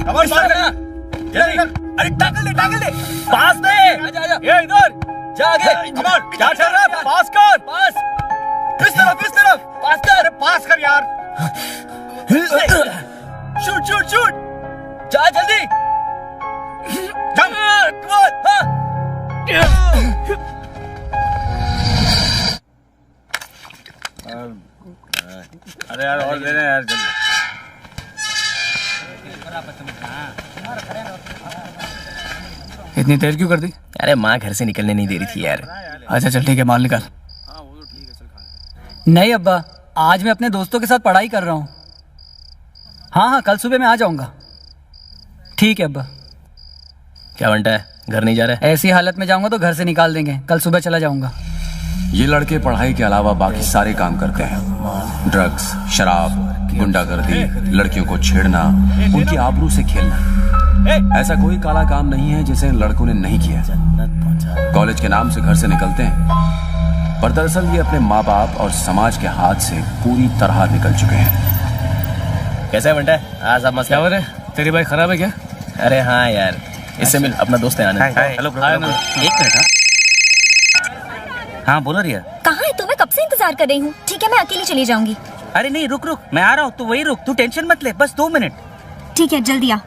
अरे टैकल दे पास दे। ये इधर जा आगे, कम ऑन, क्या चल रहा है? पास कर, पास इस तरफ पास कर। अरे पास कर यार। शूट जा जल्दी, जंप, अरे यार और दे रहे यार जल्दी। इतनी देर क्यों कर दी? अरे माँ घर से निकलने नहीं दे रही थी यार। अच्छा चल ठीक है, माल निकाल। नहीं अब्बा, आज मैं अपने दोस्तों के साथ पढ़ाई कर रहा हूँ। हाँ कल सुबह मैं आ जाऊँगा। ठीक है अब्बा। क्या बनता है, घर नहीं जा रहा है? ऐसी हालत में जाऊँगा तो घर से निकाल देंगे, कल सुबह चला जाऊँगा। ये लड़के पढ़ाई के अलावा बाकी सारे काम करते हैं। ड्रग्स, शराब, गुंडागर्दी, लड़कियों को छेड़ना, उनकी आबरू से खेलना। ऐसा कोई काला काम नहीं है जिसे इन लड़कों ने नहीं किया। कॉलेज के नाम से घर से निकलते हैं, पर दरअसल ये अपने माँ बाप और समाज के हाथ से पूरी तरह निकल चुके हैं। कैसा है बनता है? हाँ सब मसला। क्या तेरी बाइक खराब है क्या? अरे हाँ यार, इससे मिल, अपना दोस्त है आनंद। हेलो ब्रो, एक मिनट। हाँ बोलो रिया। कहाँ है तू? मैं कब से इंतजार कर रही हूँ। ठीक है मैं अकेली चली जाऊंगी। अरे नहीं रुक, मैं आ रहा हूँ, तू वही रुक, तू टेंशन मत ले, बस 2 मिनट। ठीक है जल्दी आ।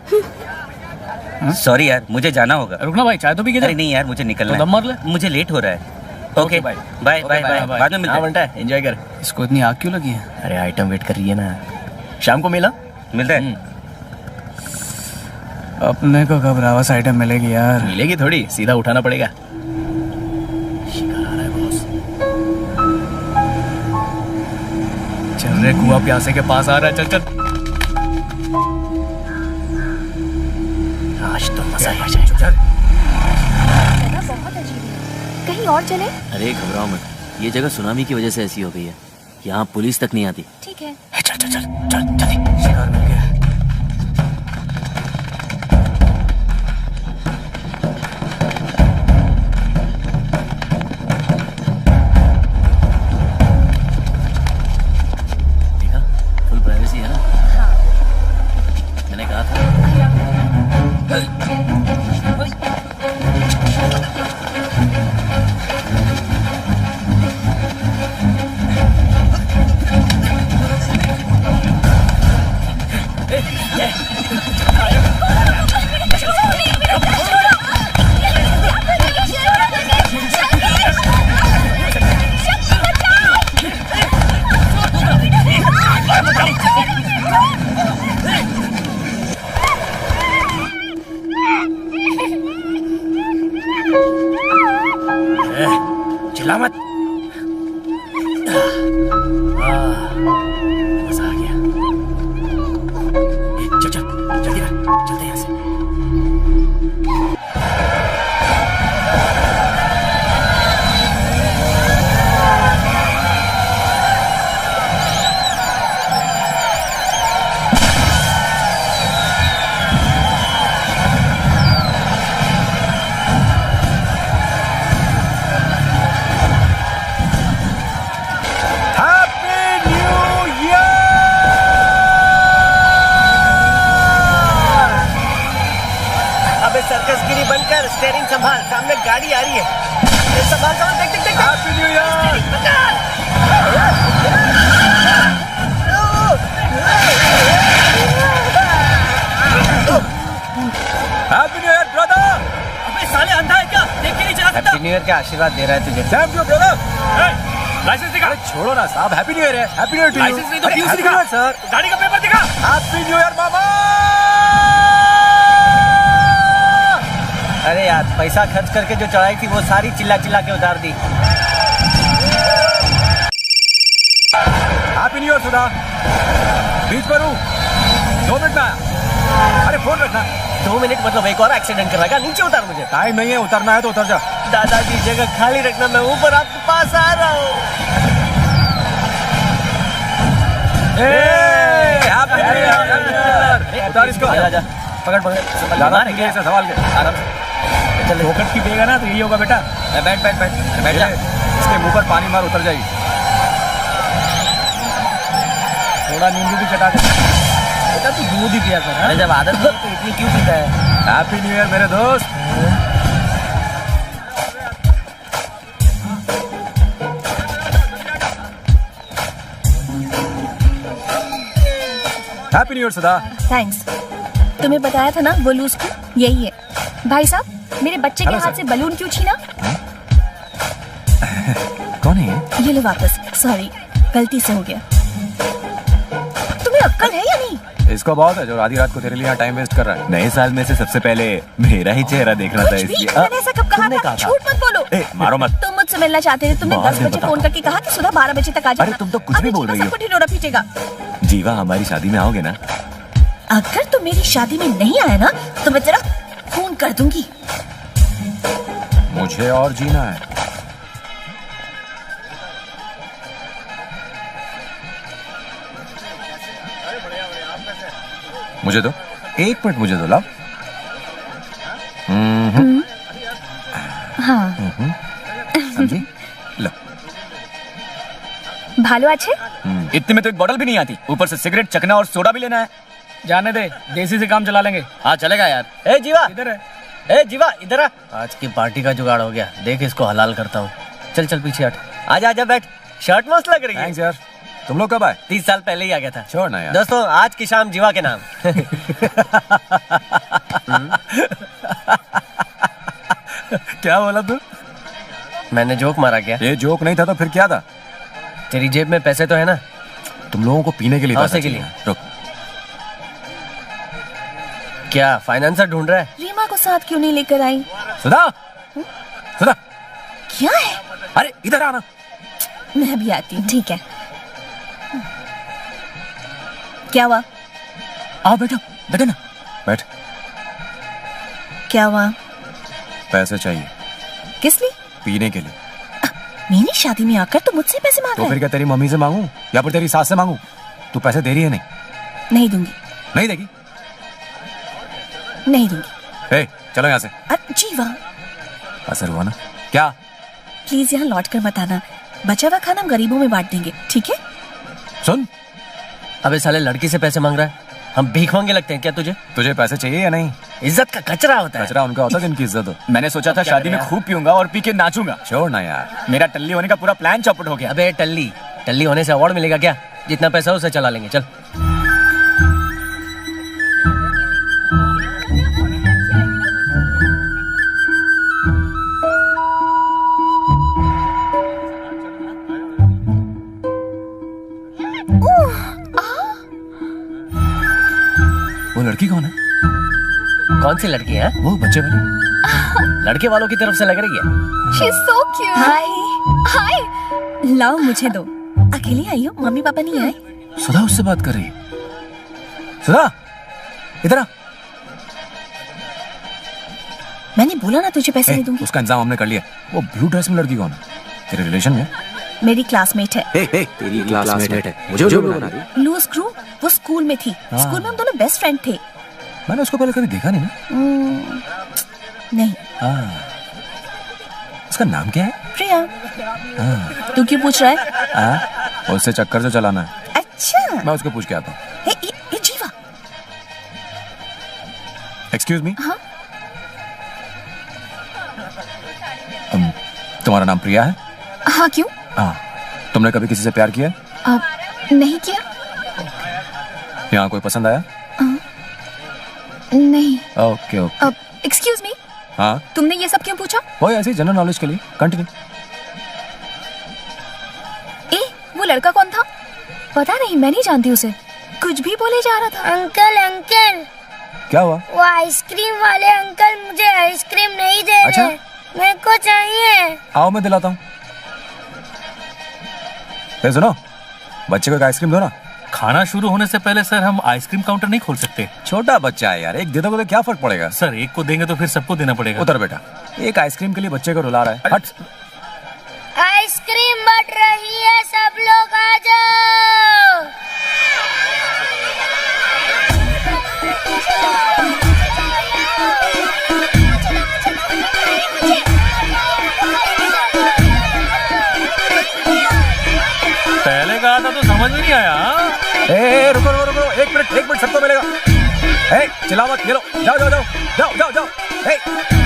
सॉरी यार, मुझे जाना होगा। रुकना भाई, चाय तो पी के जा। अरे नहीं यार, मुझे निकलना तो दम मार ले। है, मुझे लेट हो रहा है। ओके बाय बाय बाय, बाद में मिलते हैं। बनता है, एंजॉय कर। इसको इतनी आग क्यों लगी है? अरे आइटम वेट कर रही है ना, शाम को मिला मिलते हैं। अपने को कब रावस आइटम मिलेगी यार? मिलेगी थोड़ी, सीधा उठाना पड़ेगा। चल रे, कुआ प्यासे के पास आ रहा है, चल आज तो मजा आ जाए। जगह बहुत अजीब है, कहीं और चले? अरे घबराओ मत, ये जगह सुनामी की वजह से ऐसी हो गई है, यहाँ पुलिस तक नहीं आती। ठीक है। चल शिकार मिल गया। देखा, फुल प्राइवेसी है ना? हाँ। मैंने कहा था। चिल्ला मत। मजा आ गया। चल जल्दी कर, चलते यहाँ से। सर्कसगिरी बनकर स्टीयरिंग संभाल, सामने गाड़ी आ रही है। संभाल देख। Happy new year. Happy new year brother. अबे साले अंधा है क्या, देख के नहीं चला सकता? हैप्पी न्यू ईयर का आशीर्वाद दे रहा है तुझे। Thank you brother. लाइसेंस दिखा। छोड़ो ना साहब, हैप्पी न्यू ईयर है। Happy new year to you. Licence नहीं तो पीयूसी दिखा। सर, गाड़ी का पेपर दिखा। हैप्पी न्यू ईयर मामा। अरे यार, पैसा खर्च करके जो चढ़ाई थी वो सारी चिल्ला के उतार दी। हैप्पी न्यू ईयर सुधा। बीच पर हूँ, 2 मिनट में आया। अरे फोन रखना। 2 मिनट मतलब एक और एक्सीडेंट करवाएगा, नीचे उतार मुझे। टाइम नहीं है, उतरना है तो उतर जा। दादाजी जगह खाली रखना, मैं ऊपर आपके पास आ रहा हूँ। Happy new year. उतार इसको। जा पकड़ ज्यादा है क्या, ऐसा सवाल के आराम से चल। फोकट की देगा ना तो यही होगा बेटा। बैठ जा। इसके मुंह पर पानी मार, उतर जाएगी। थोड़ा नींबू भी चटा दे। बेटा तू दूध ही पिया कर। अरे जब आदत नहीं है तो इतनी क्यों पीता है? हैप्पी न्यू ईयर मेरे दोस्त। हैप्पी न्यू ईयर सदा। थैंक्स। तुम्हें बताया था ना वो लूज क्यों? यही है। भाई साहब मेरे बच्चे के हेलो, हाथ सर। से बलून क्यों छीना? कौन है ये? ये लो वापस। सॉरी, गलती से हो गया। तुम्हें अक्ल है या नहीं? इसको बहुत है जो आधी रात को तेरे लिए यहाँ टाइम वेस्ट कर रहा है। नए साल में से सबसे पहले मेरा ही चेहरा देखना था कुछ भी? इसलिए। मैंने ऐसा कब कहा तुमने था? कहा था। झूठ मत बोलो। ए, मारो मत। तुम मुझसे मिलना चाहते थे, तुमने बाद 10 में बजे बताता फोन करके कहा कि सुबह 12 बजे तक आ जाना। अरे, तुम तो कुछ भी अभी बोल जीवा रही हो। सबको ढिंढोरा पीटेगा। जीवा हमारी शादी में आओगे ना? अगर तुम मेरी शादी में नहीं आए ना तो मैं तेरा खून कर दूंगी। मुझे और जीना है। मुझे दो, 1 मिनट मुझे दो लव। हाँ, समझी? लो। भालो अच्छे। इतने में तो एक बोतल भी नहीं आती, ऊपर से सिगरेट, चखना और सोडा भी लेना है। जाने दे, देसी से काम चला लेंगे। हाँ चलेगा यार। ए जीवा, इधर है। ए जीवा इधर आ। आज की पार्टी का जुगाड़ हो गया, देख इसको हलाल करता हूँ। चल चल पीछे हट। आजा आजा बैठ, शर्ट मस्त लग रही है। थैंक्स यार। तुम लोग कब आए? 30 साल पहले ही आ गया था। छोड़ ना यार। दोस्तों आज की शाम जीवा के नाम। क्या बोला तू? मैंने जोक मारा क्या? ये जोक नहीं था तो फिर क्या था? तेरी जेब में पैसे तो है ना? तुम लोगों को पीने के लिए हाँ, पैसा उसी के चाहिए। रुक। क्या फाइनेंसर ढूंढ रहा है? रीमा को साथ क्यों नहीं लेकर आई? सुधा, सुधा, क्या है? अरे इधर आना। मैं भी आती हूँ। ठीक है। क्या हुआ? आओ बेटा, बैठे ना। बैठ। क्या हुआ? पैसे चाहिए किस लिए? पीने के लिए। मेरी शादी में आकर तो मुझसे पैसे मांग तो रहा फिर है? क्या तेरी मम्मी से मांगू या फिर तेरी सास से मांगू? तू पैसे दे रही है? नहीं नहीं दूंगी। नहीं देगी? नहीं दूंगी। ए, चलो यहाँ से। जीवा असर हुआ ना? क्या? प्लीज यहाँ लौट कर मत आना। बचा हुआ खाना हम गरीबों में बांट देंगे, ठीक है? सुन, अबे साले लड़की से पैसे मांग रहा है। हम भीख मांगे लगते हैं क्या तुझे? तुझे पैसे चाहिए या नहीं? इज्जत का कचरा होता है। कचरा उनका होता है जिनकी इज्जत हो। मैंने सोचा था शादी में खूब पीऊंगा और पी के नाचूंगा। छोड़ ना यार। मेरा टल्ली होने का पूरा प्लान चौपट हो गया। अबे टल्ली, टल्ली होने से अवार्ड मिलेगा क्या? जितना पैसा हो उसे चला लेंगे, चल। वो लड़की कौन है? कौन सी लड़की है? वो बच्चे वाली। लड़के वालों की तरफ से लग रही है। She's so cute. हाय। लाओ मुझे दो। अकेली आई हो? मम्मी पापा नहीं आए? सुधा उससे बात कर रही है। सुधा, इधर आ। मैंने बोला ना तुझे पैसे नहीं ए, दूंगी। उसका इंतजाम हमने कर लिया। वो ब्लू ड्रेस में लड़की कौन है? तेरे रिलेशन में? मेरी क्लासमेट है। तेरी क्लासमेट है। मुझे बना रही। लूज क्रू, वो स्कूल में थी। स्कूल में हम दोनों बेस्ट फ्रेंड थे। मैंने उसको पहले कभी देखा नहीं ना। नहीं। उसका नाम क्या है? प्रिया। तू क्यों पूछ रहा है? उससे चक्कर जो चलाना है। अच्छा। मैं उसको पूछ के आता हूँ। ये जीवा। Excuse me. हाँ? तुम्हारा नाम प्रिया है? हाँ क्यों? हाँ। तुमने कभी किसी से प्यार किया है? नहीं किया। यहाँ कोई पसंद आया? नहीं। Okay okay. एक्सक्यूज मी, हाँ, तुमने ये सब क्यों पूछा? वही ऐसे जनरल नॉलेज के लिए। कंटिन्यू। वो लड़का कौन था? पता नहीं, मैं नहीं जानती उसे। कुछ भी बोले जा रहा था। अंकल अंकल, क्या हुआ? वो आइसक्रीम वाले अंकल मुझे आइसक्रीम नहीं दे अच्छा? रहे। मेरे को चाहिए। आओ मैं दिलाता हूँ। सुनो, बच्चे को एक आइसक्रीम दो ना। खाना शुरू होने से पहले सर हम आइसक्रीम काउंटर नहीं खोल सकते। छोटा बच्चा है यार, एक दे दोगे तो क्या फर्क पड़ेगा? सर एक को देंगे तो फिर सबको देना पड़ेगा। उतर बेटा, एक आइसक्रीम के लिए बच्चे को रुला रहा है। हट। आइसक्रीम बट रही है, सब लोग आ जाओ। पहले कहा था तो समझ में नहीं आया। रुको रुको रुको, एक मिनट सबको मिलेगा। चिल्लाओ मत, ये लो, जाओ जाओ जाओ जाओ जाओ जाओ।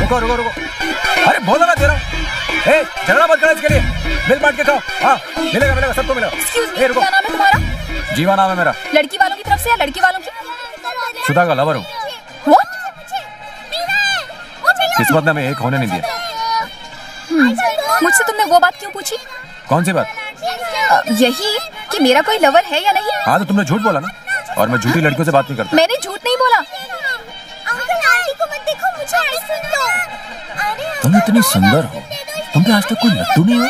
रुको रुको रुको, अरे बोलो, मैं दे रहा हूँ। झगड़ा मत करो इसके लिए, मिल बांट के खाओ। हाँ, मिलेगा मिलेगा, सबको मिलेगा। Excuse me, क्या नाम है तुम्हारा? जीवा नाम है मेरा। लड़की वालों की तरफ से या लड़की वालों की? सुधा का लवर हूँ। What? किस्मत ने हमें एक होने नहीं दिया। मुझसे तुमने वो बात क्यों पूछी? कौन सी बात? यही कि मेरा कोई लवर है या नहीं। हाँ, तो तुमने झूठ बोला ना, और मैं झूठी लड़कियों से बात नहीं करता। मैंने झूठ नहीं बोला। तुम इतनी सुंदर हो, तुम पे आज तक कोई लट्टू नहीं हुआ?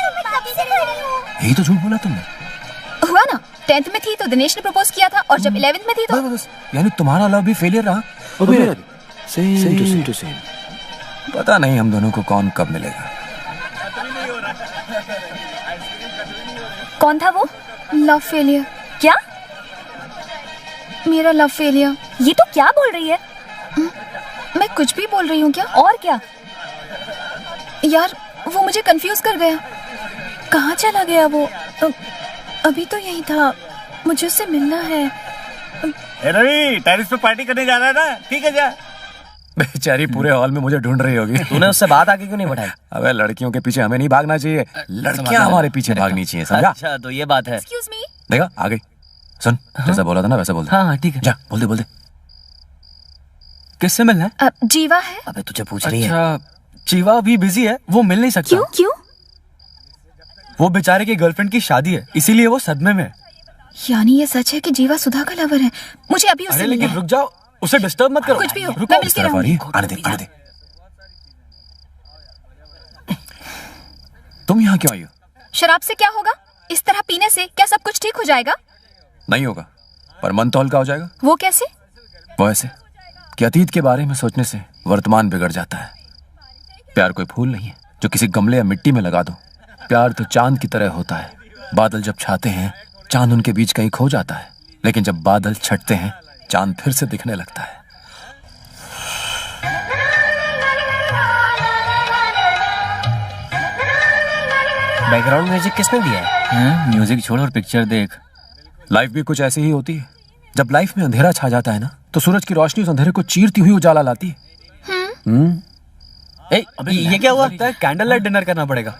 यही तो झूठ बोला तुमने। हुआ ना, 10th में थी तो दिनेश ने प्रपोज किया था, और जब 11th में थी तो बस, यानी तुम्हारा लव भी फेलियर रहा। Same to same. पता नहीं हम दोनों को कौन कब मिलेगा। कौन था वो? Love failure? क्या? मेरा लव फेलियर? ये तो क्या बोल रही है? मैं कुछ भी बोल रही हूँ क्या? और क्या? यार, वो मुझे कंफ्यूज कर गया। कहाँ चला गया वो? अभी तो यही था, मुझे उससे मिलना है। रवि, टेरिस पे पार्टी करने जा रहा है ना? ठीक है, जा। बेचारी पूरे हॉल में मुझे ढूंढ रही होगी। तूने उससे बात आगे क्यों नहीं बढ़ाई? अबे, लड़कियों के पीछे हमें नहीं भागना चाहिए, लड़कियां हमारे पीछे भागनी चाहिए, समझा? अच्छा, तो ये बात है। Excuse me? देखा, आ गई। सुन, जैसा बोला था ना वैसा बोल दे। हाँ ठीक है। जा, बोल दे बोल दे। किससे मिलना है? जीवा है। अबे तुझे पूछ रही है। अच्छा, जीवा अभी बिजी है, वो मिल नहीं सकता। क्यों क्यों? वो बेचारे की गर्लफ्रेंड की शादी है, इसीलिए वो सदमे में है। यानी ये सच है कि जीवा सुधा का लवर है? मुझे अभी उससे अरे मिलना लेकिन है। रुक जाओ, उसे डिस्टर्ब मत करो। कुछ भी हो, रुको। मैं मिल इस के तरफ आ रही है, रहूंगी। आने दे आने दे। तुम यहाँ क्यों आई हो? शराब से क्या होगा? इस तरह पीने से क्या सब कुछ ठीक हो जाएगा? नहीं होगा, पर मन तो हल्का हो जाएगा। वो कैसे? वो ऐसे कि अतीत के बारे में सोचने से वर्तमान बिगड़ जाता है। प्यार कोई फूल नहीं है जो किसी गमले या मिट्टी में लगा दो। प्यार तो चांद की तरह होता है। बादल जब छाते हैं, चांद उनके बीच कहीं खो जाता है, लेकिन जब बादल छटते हैं, चांद फिर से दिखने लगता है। बैकग्राउंड म्यूजिक किसने दिया है? म्यूजिक छोड़ और पिक्चर देख। लाइफ भी कुछ ऐसी ही होती है। जब लाइफ में अंधेरा छा जाता है ना, तो सूरज की रोशनी उस अंधेरे को चीरती हुई उजाला लाती है। ये क्या हुआ? लगता है कैंडल लाइट डिनर करना पड़ेगा।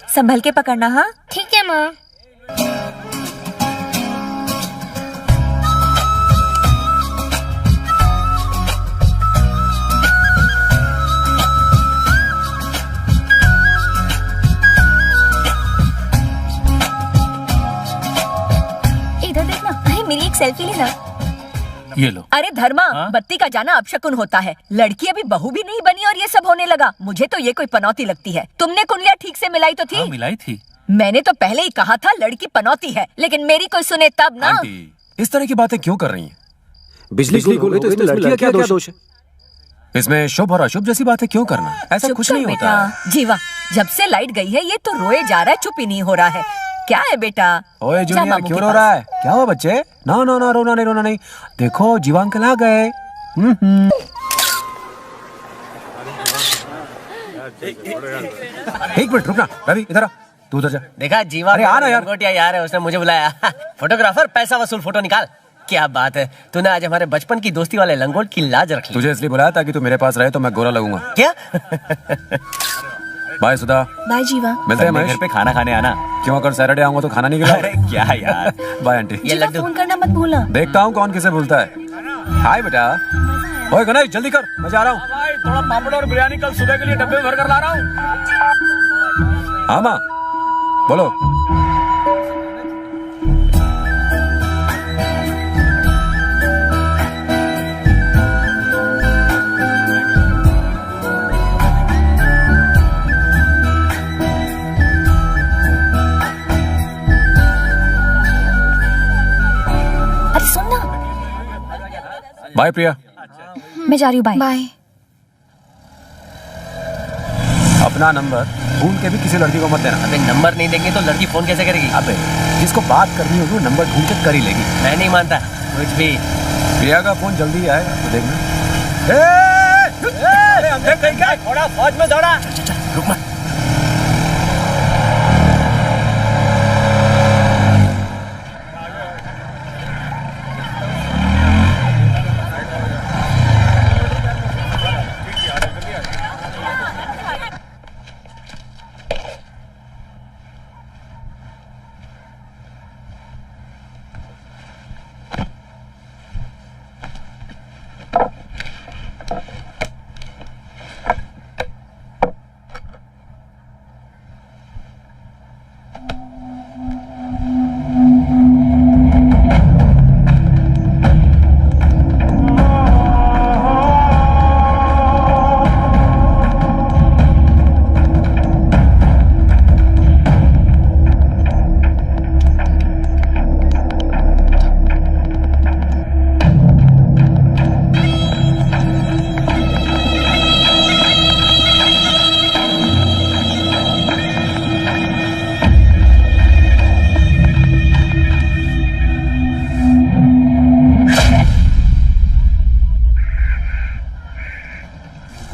संभल के पकड़ना। हाँ, ठीक है माँ। इधर देखना। अरे मेरी एक सेल्फी लेना। ये लो। अरे धर्मा, बत्ती का जाना अपशकुन होता है। लड़की अभी बहू भी नहीं बनी और ये सब होने लगा। मुझे तो ये कोई पनौती लगती है। तुमने कुंडलियाँ ठीक से मिलाई तो थी? मिलाई थी। मैंने तो पहले ही कहा था लड़की पनौती है, लेकिन मेरी कोई सुने तब ना। आंटी, इस तरह की बातें क्यों कर रही हैं? बिजली गुल हो गई तो इसमें लड़की का क्या दोष है? इसमें शुभ और अशुभ जैसी बातें क्यों करना? ऐसा चुप कुछ कर नहीं होता है। बेटा। जीवा, जब से लाइट गई है ये तो रोए जा रहा है, चुप ही नहीं हो रहा है। क्या है बेटा? ओए जा जूनियर, मामू क्यों के रो रहा है? क्या हुआ बच्चे? ना ना ना, रोना नहीं रोना नहीं। देखो जीवा अंकल आ गए। एक मिनट रुकना, रवि इधर आ, तू उधर जा। देखा जीवा? अरे आ ना यार। लंगोटिया यार है, उसने मुझे बुलाया। फोटोग्राफर, पैसा वसूल फोटो निकाल। क्या बात है, तूने आज हमारे बचपन की दोस्ती वाले लंगोट की लाज रख ली। तुझे इसलिए बुलाया ताकि तू मेरे पास रहे तो मैं गोरा लगूंगा। क्या? बाय सुधा, बाय जीवा। मिलते हैं घर महेश। पे खाना खाने आना। क्यों, अगर सैटरडे आऊंगा तो खाना नहीं खिलाओ? अरे क्या यार। Bye aunty. ये जीवा, लड्डू फोन करना मत भूलना। देखता हूँ कौन किसे भूलता है। हाय बेटा। ओए गणेश जल्दी कर, मैं जा रहा हूँ। भाई, थोड़ा पापड़ और बिरयानी कल सुबह के लिए डब्बे में भर कर ला रहा हूँ। हाँ माँ, बोलो। अरे सुन ना। बाय प्रिया। मैं जा रही हूँ। Bye bye. अपना नंबर भूल के भी किसी लड़की को मत देना। अबे नंबर नहीं देंगे तो लड़की फोन कैसे करेगी? अबे जिसको बात करनी होगी वो नंबर ढूंढ के कर ही लेगी। मैं नहीं मानता कुछ भी। प्रिया का फोन जल्दी आएगा तो देखना। अरे अंधे कहीं क्या? थोड़ा फौज में दौड़ा। रुक मत।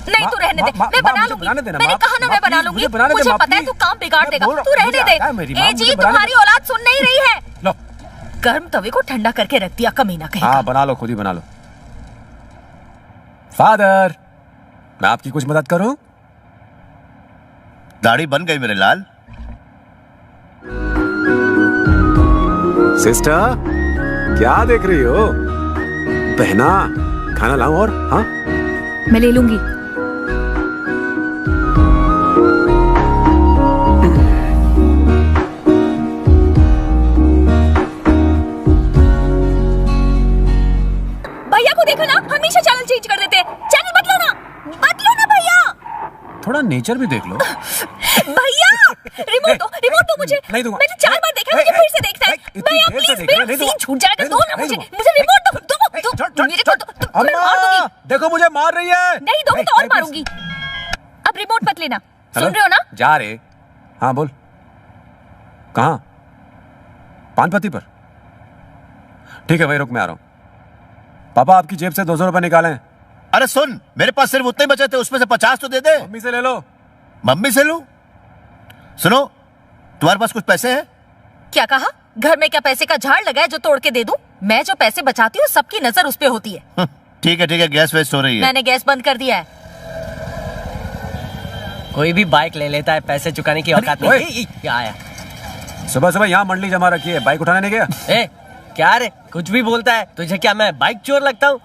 नहीं तू रहने दे, मैं बना लूंगी। मैंने कहा ना मैं बना लूंगी। मुझे पता है तू काम बिगाड़ देगा, तू रहने दे। ए जी तुम्हारी औलाद सुन नहीं रही है। लो गर्म तवे को ठंडा करके रख दिया कमीना कहीं। हाँ बना लो, खुद ही बना लो। फादर, मैं आपकी कुछ मदद करूं? दाढ़ी बन गई मेरे लाल। सिस्टर, क्या देख रही हो? बहना, खाना लाऊं और? हाँ मैं ले लूंगी। भैया को देखो ना, हमेशा चैनल चेंज कर देते हैं। चैनल बदलो ना भैया। थोड़ा नेचर भी देख लो। भैया रिमोट दो मुझे। नहीं दूंगा। मैंने 4 बार देखा, मुझे फिर से देखना है। भैया प्लीज, मेरा सीन छूट जाएगा। दो ना मुझे रिमोट दो मेरे को। मैं मार दूंगी। देखो मुझे मार रही है। नहीं दोगे तो और मारूंगी। अब रिमोट मत लेना, सुन रहे हो ना? जा रहे। हाँ बोल। कहाँ? पानपत्ती पर। ठीक है भाई, रुक मैं आ रहा हूँ। पापा आपकी जेब से 200 रुपए निकालें। अरे सुन, मेरे पास सिर्फ उतने बचे थे, उसमें से 50 तो दे दे। मम्मी से ले लो। मम्मी से लूं? सुनो, तुम्हारे पास कुछ पैसे हैं? क्या कहा? घर में क्या पैसे का झाड़ लगा है जो तोड़ के दे दूं? मैं जो पैसे बचाती हूँ सबकी नजर उस पे होती है। ठीक है, गैस वेस्ट हो रही है। मैंने गैस बंद कर दिया है। कोई भी बाइक ले लेता है, पैसे चुकाने की औकात नहीं। क्या आया? सुबह सुबह यहाँ मंडली जमा रखी है, बाइक उठाने नहीं गया? ए क्या रे, कुछ भी बोलता है। तुझे क्या मैं बाइक चोर लगता हूँ?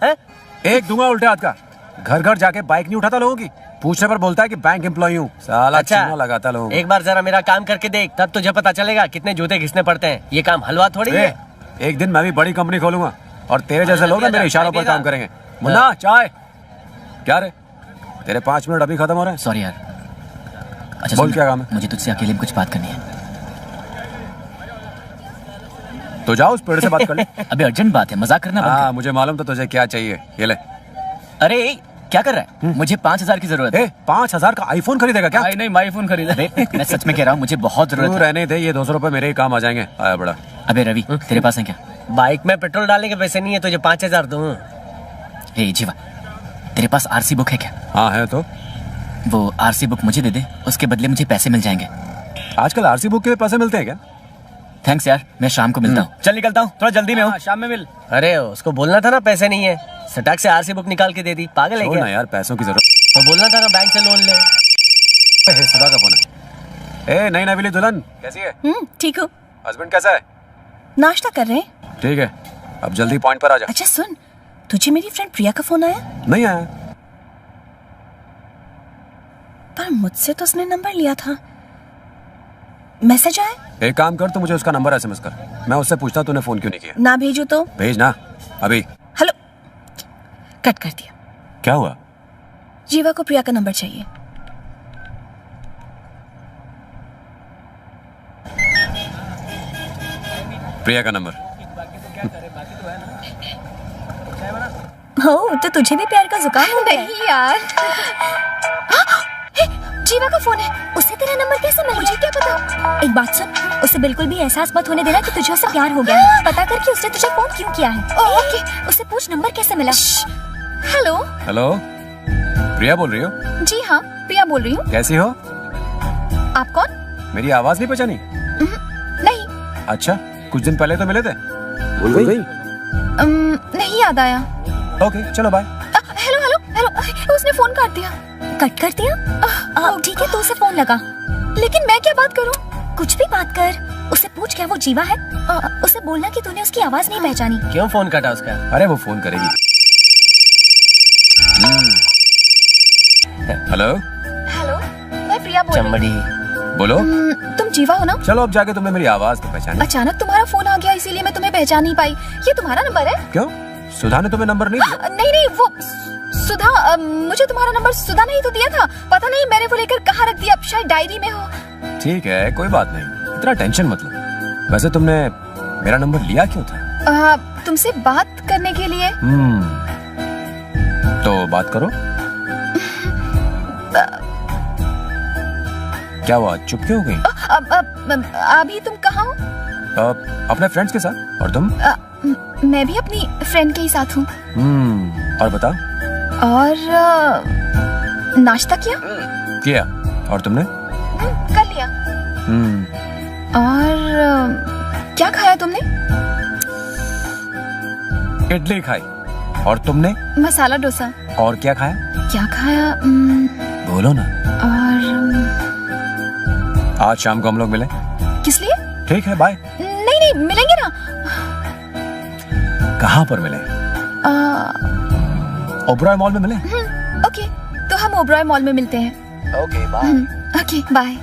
एक दूंगा उल्टे हाथ का। घर घर जाके बाइक नहीं उठाता लोगों की, पूछने पर बोलता है कि बैंक एम्प्लॉय हूँ। साला अच्छा, चूना लगाता लोगों को। एक बार जरा मेरा काम करके देख, तब तुझे पता चलेगा कितने जूते घिसने पड़ते हैं। ये काम हलवा थोड़ी है। एक दिन मैं भी बड़ी कंपनी खोलूंगा और तेरे जैसे लोग ना मेरे इशारों पर काम करेंगे। मुन्ना चाय। क्या रे, तेरे 5 मिनट अभी खत्म हो रहे हैं। सॉरी यार। अच्छा बोल, क्या काम है? मुझे तुझसे अकेले में कुछ बात करनी है। तो जाओ उस पेड़ से बात कर ले। अभी अर्जेंट बात है, मजाक करना बंद हाँ मुझे मालूम था तुझे क्या चाहिए। ये ले। कर। अरे क्या कर रहा है? मुझे 5,000 की जरूरत है। 5,000 का आईफोन खरीदेगा क्या? नहीं मैं आईफोन खरीदा। मैं सच में कह रहा हूँ, मुझे बहुत जरूरत है। रहने दे, ये 200 रुपए मेरे ही काम आ जाएंगे। आया बड़ा। अबे रवि, तेरे पास है क्या? बाइक में पेट्रोल डालने के पैसे नहीं है, तुझे 5,000 दूं। हे जीवा, तेरे पास आरसी बुक है क्या? हाँ है। तो वो आरसी बुक मुझे दे दे, उसके बदले मुझे पैसे मिल जाएंगे। आजकल आरसी बुक के पैसे मिलते हैं क्या? थैंक्स यार, मैं शाम को मिलता हूँ। चल निकलता हूँ, थोड़ा जल्दी में हूँ। शाम में मिल। अरे उसको बोलना था ना पैसे नहीं है, सटाक से आरसी बुक निकाल के दे दी। पागल है क्या? यार पैसों की जरूरत। तो बोलना था ना बैंक से लोन ले। सुधा का फोन है। नई नवीली दुल्हन कैसी है? ठीक हूँ। हस्बैंड कैसा है? नाश्ता कर रहे हैं। ठीक है, अब जल्दी पॉइंट पर आ जा। अच्छा सुन, तुझे मेरी फ्रेंड प्रिया का फोन आया? नहीं आया। पर मुझसे तो उसने नंबर लिया था। मैसेज आया? एक काम कर, तू मुझे उसका नंबर एसएमएस कर, मैं उससे पूछता तूने फोन क्यों नहीं किया। ना भेजू तो? भेज ना अभी। हेलो, कट कर दिया। क्या हुआ? जीवा को प्रिया का नंबर चाहिए। प्रिया का नंबर? हो तो तुझे भी प्यार का जुकाम हो गया? नहीं यार। जीवा का फोन है, उससे तेरा नंबर कैसे मिला? मुझे क्या पता। एक बात सुन, उसे बिल्कुल भी एहसास मत होने देना कि तुझे उससे प्यार हो गया है। पता कर कि उसने तुझे फोन क्यों किया है। ओके, उससे पूछ नंबर कैसे मिला। हेलो। हेलो, प्रिया बोल रही हो? जी हाँ, प्रिया बोल रही हूँ। कैसी हो? आप कौन? मेरी आवाज नहीं पहचानी? नहीं। अच्छा, कुछ दिन पहले तो मिले थे। भूल गई? नहीं याद आया। ओके चलो बाय। हेलो हेलो हेलो, उसने फोन काट दिया। कट कर दिया? ठीक है, तो उसे फोन लगा। लेकिन मैं क्या बात करूं? कुछ भी बात कर। उसे पूछ क्या वो जीवा है। उसे बोलना कि तूने उसकी आवाज नहीं पहचानी। क्यों फोन काटा उसका? अरे वो फोन करेगी। हेलो हेलो, मैं प्रिया बोल रही चमड़ी। बोलो। तुम जीवा हो ना? चलो अब जाके तुमने मेरी आवाज तो पहचानी। अचानक तुम्हारा फोन आ गया, इसीलिए मैं तुम्हें पहचान नहीं पाई। ये तुम्हारा नंबर है? क्यों, सुधा ने तुम्हें नंबर नहीं दिया? नहीं, वो सुधा, मुझे तुम्हारा नंबर सुधा ने ही तो दिया था। पता नहीं मैंने वो लेकर कहाँ रख दिया, शायद डायरी में हो। ठीक है, कोई बात नहीं, इतना टेंशन मत लो। वैसे तुमने मेरा नंबर लिया क्यों था? तुमसे बात करने के लिए। तो बात करो। क्या हुआ, चुप क्यों हो गई? अभी तुम कहाँ हो? अपने फ्रेंड्स के साथ। और तुम? मैं भी अपनी फ्रेंड के ही साथ हूँ। और बता। और नाश्ता किया? किया। और तुमने? कर लिया। और क्या खाया तुमने? इडली खाई। और तुमने? मसाला डोसा। और क्या खाया? क्या खाया? बोलो ना। और आज शाम को हम लोग मिले। किस लिए? ठीक है, बाय। नहीं नहीं, मिलेंगे ना। कहाँ पर मिले? ओबरॉय मॉल में मिले। ओके, तो हम ओबरॉय मॉल में मिलते हैं। Okay, bye. Okay, bye.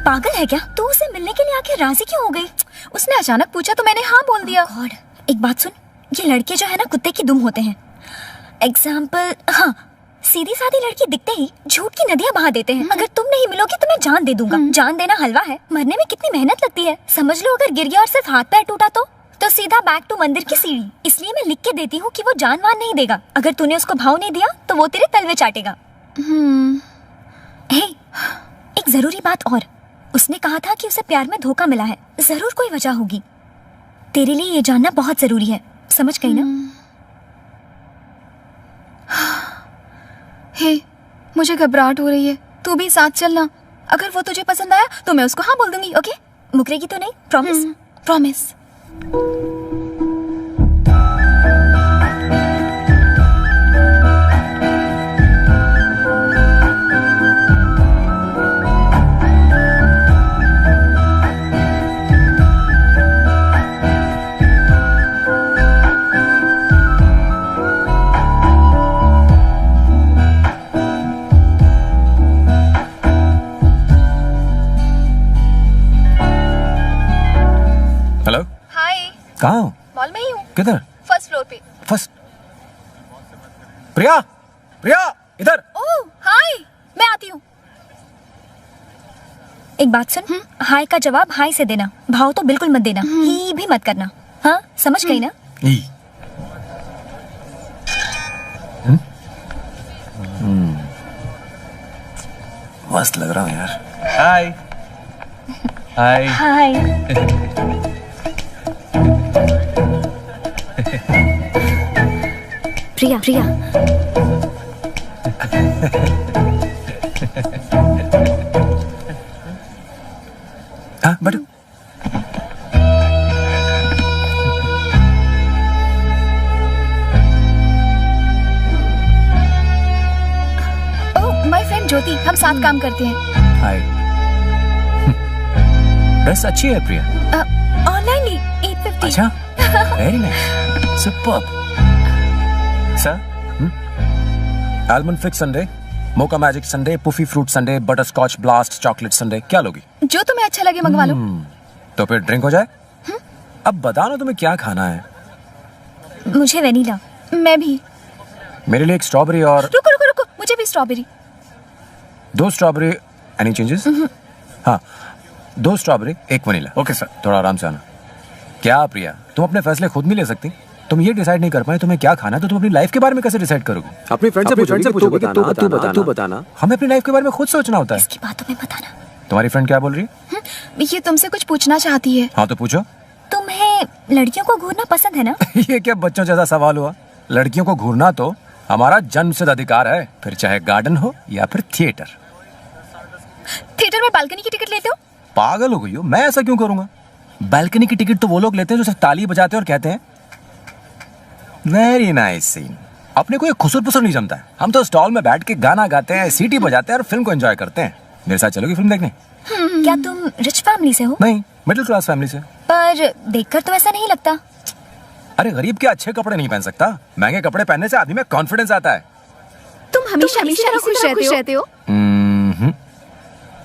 पागल है क्या तू? उसे मिलने के लिए आके राजी क्यों हो गई? उसने अचानक पूछा तो मैंने हाँ बोल दिया। गॉड, एक बात सुन, ये लड़के जो है ना कुत्ते की दुम होते हैं। एग्जाम्पल, हाँ, सीधी सादी लड़की दिखते ही झूठ की नदियां बहा देते हैं। अगर तुम नहीं मिलोगी तो मैं जान दे दूंगा। जान देना हलवा है, मरने में कितनी मेहनत लगती है। समझ लो अगर गिर गया और सिर्फ हाथ पैर टूटा तो सीधा बैक टू मंदिर की सीढ़ी। इसलिए मैं लिख के देती हूँ कि वो जानवान नहीं देगा। अगर तूने उसको भाव नहीं दिया तो वो तेरे तलवे चाटेगा। हे, एक जरूरी बात और, उसने कहा था कि उसे प्यार में धोखा मिला है। जरूर कोई वजह होगी। तेरे लिए ये जानना बहुत जरूरी है, समझ गई ना? हे, मुझे घबराहट हो रही है। तू भी साथ चलना। अगर वो तुझे पसंद आया तो मैं उसको हाँ बोल दूंगी। ओके? मुकरेगी तो नहीं? प्रॉमिस? प्रॉमिस। हेलो। हाय। कहाँ हो? मॉल में ही हूँ। किधर? फर्स्ट फ्लोर पे। फर्स्ट। प्रिया, प्रिया, इधर। ओह, हाय। मैं आती हूँ। एक बात सुन, हाय का जवाब हाय से देना, भाव तो बिल्कुल मत देना, ही भी मत करना। हाँ, समझ गई ना? ई। मस्त लग रहा हूँ यार। हाय हाय। हाय। प्रिया, प्रिया, हाँ, बैठो। ओह, माय फ्रेंड ज्योति, हम साथ काम करते हैं। हाय। ड्रेस अच्छी है प्रिया। ऑनलाइन ली 850। अच्छा, very nice, superb. Sir, almond fix sundae, mocha magic sundae, puffy fruit sundae, butterscotch blast chocolate sundae, क्या लोगी? जो तुम्हें अच्छा लगे मंगवा लो। तो फिर ड्रिंक हो जाए। अब बता ना तुम्हें क्या खाना है। मुझे वेनिला। मैं भी। मेरे लिए एक स्ट्रॉबेरी और रुको रुको रुको, मुझे भी स्ट्रॉबेरी। 2 स्ट्रॉबेरी। Any changes? हाँ, 2 स्ट्रॉबेरी, 1 वनीला। Okay sir. थोड़ा आराम से आना। क्या प्रिया, तुम अपने फैसले खुद नहीं ले सकती? तुम ये डिसाइड नहीं कर पाए तुम्हें क्या खाना है, तो तुम अपनी लाइफ के बारे में कैसे डिसाइड करोगे? अपनी फ्रेंड से पूछोगे कि तू बताना। हमें अपनी लाइफ के बारे में खुद सोचना होता है। इसकी बातों में बताना। तुम्हारी फ्रेंड क्या बोल रही है? ये तुमसे कुछ पूछना चाहती है। हाँ तो पूछो। तुम्हें लड़कियों को घूरना पसंद है ना? ये क्या बच्चों जैसा सवाल हुआ? लड़कियों को घूरना तो हमारा जन्मसिद्ध अधिकार है, फिर चाहे गार्डन हो या फिर थिएटर। थिएटर में बालकनी की टिकट लेते हो? पागल हो गई हो, मैं ऐसा क्यों करूंगा? बालकनी की टिकट तो वो लोग लेते हैं जो सिर्फ ताली बजाते हैं और कहते हैं वेरी नाइस सीन। अपने को ये खुसर पुसर नहीं जमता है। हम तो स्टॉल में बैठ के गाना गाते हैं, सीटी बजाते हैं और फिल्म को एंजॉय करते हैं। मेरे साथ चलोगी फिल्म देखने? क्या तुम रिच फैमिली से हो? नहीं, मिडिल क्लास फैमिली से। पर देखकर तो ऐसा नहीं लगता। अरे गरीब के अच्छे कपड़े नहीं पहन सकता, महंगे कपड़े पहनने से आदमी में कॉन्फिडेंस आता है। तुम हमेशा खुश रहते हो।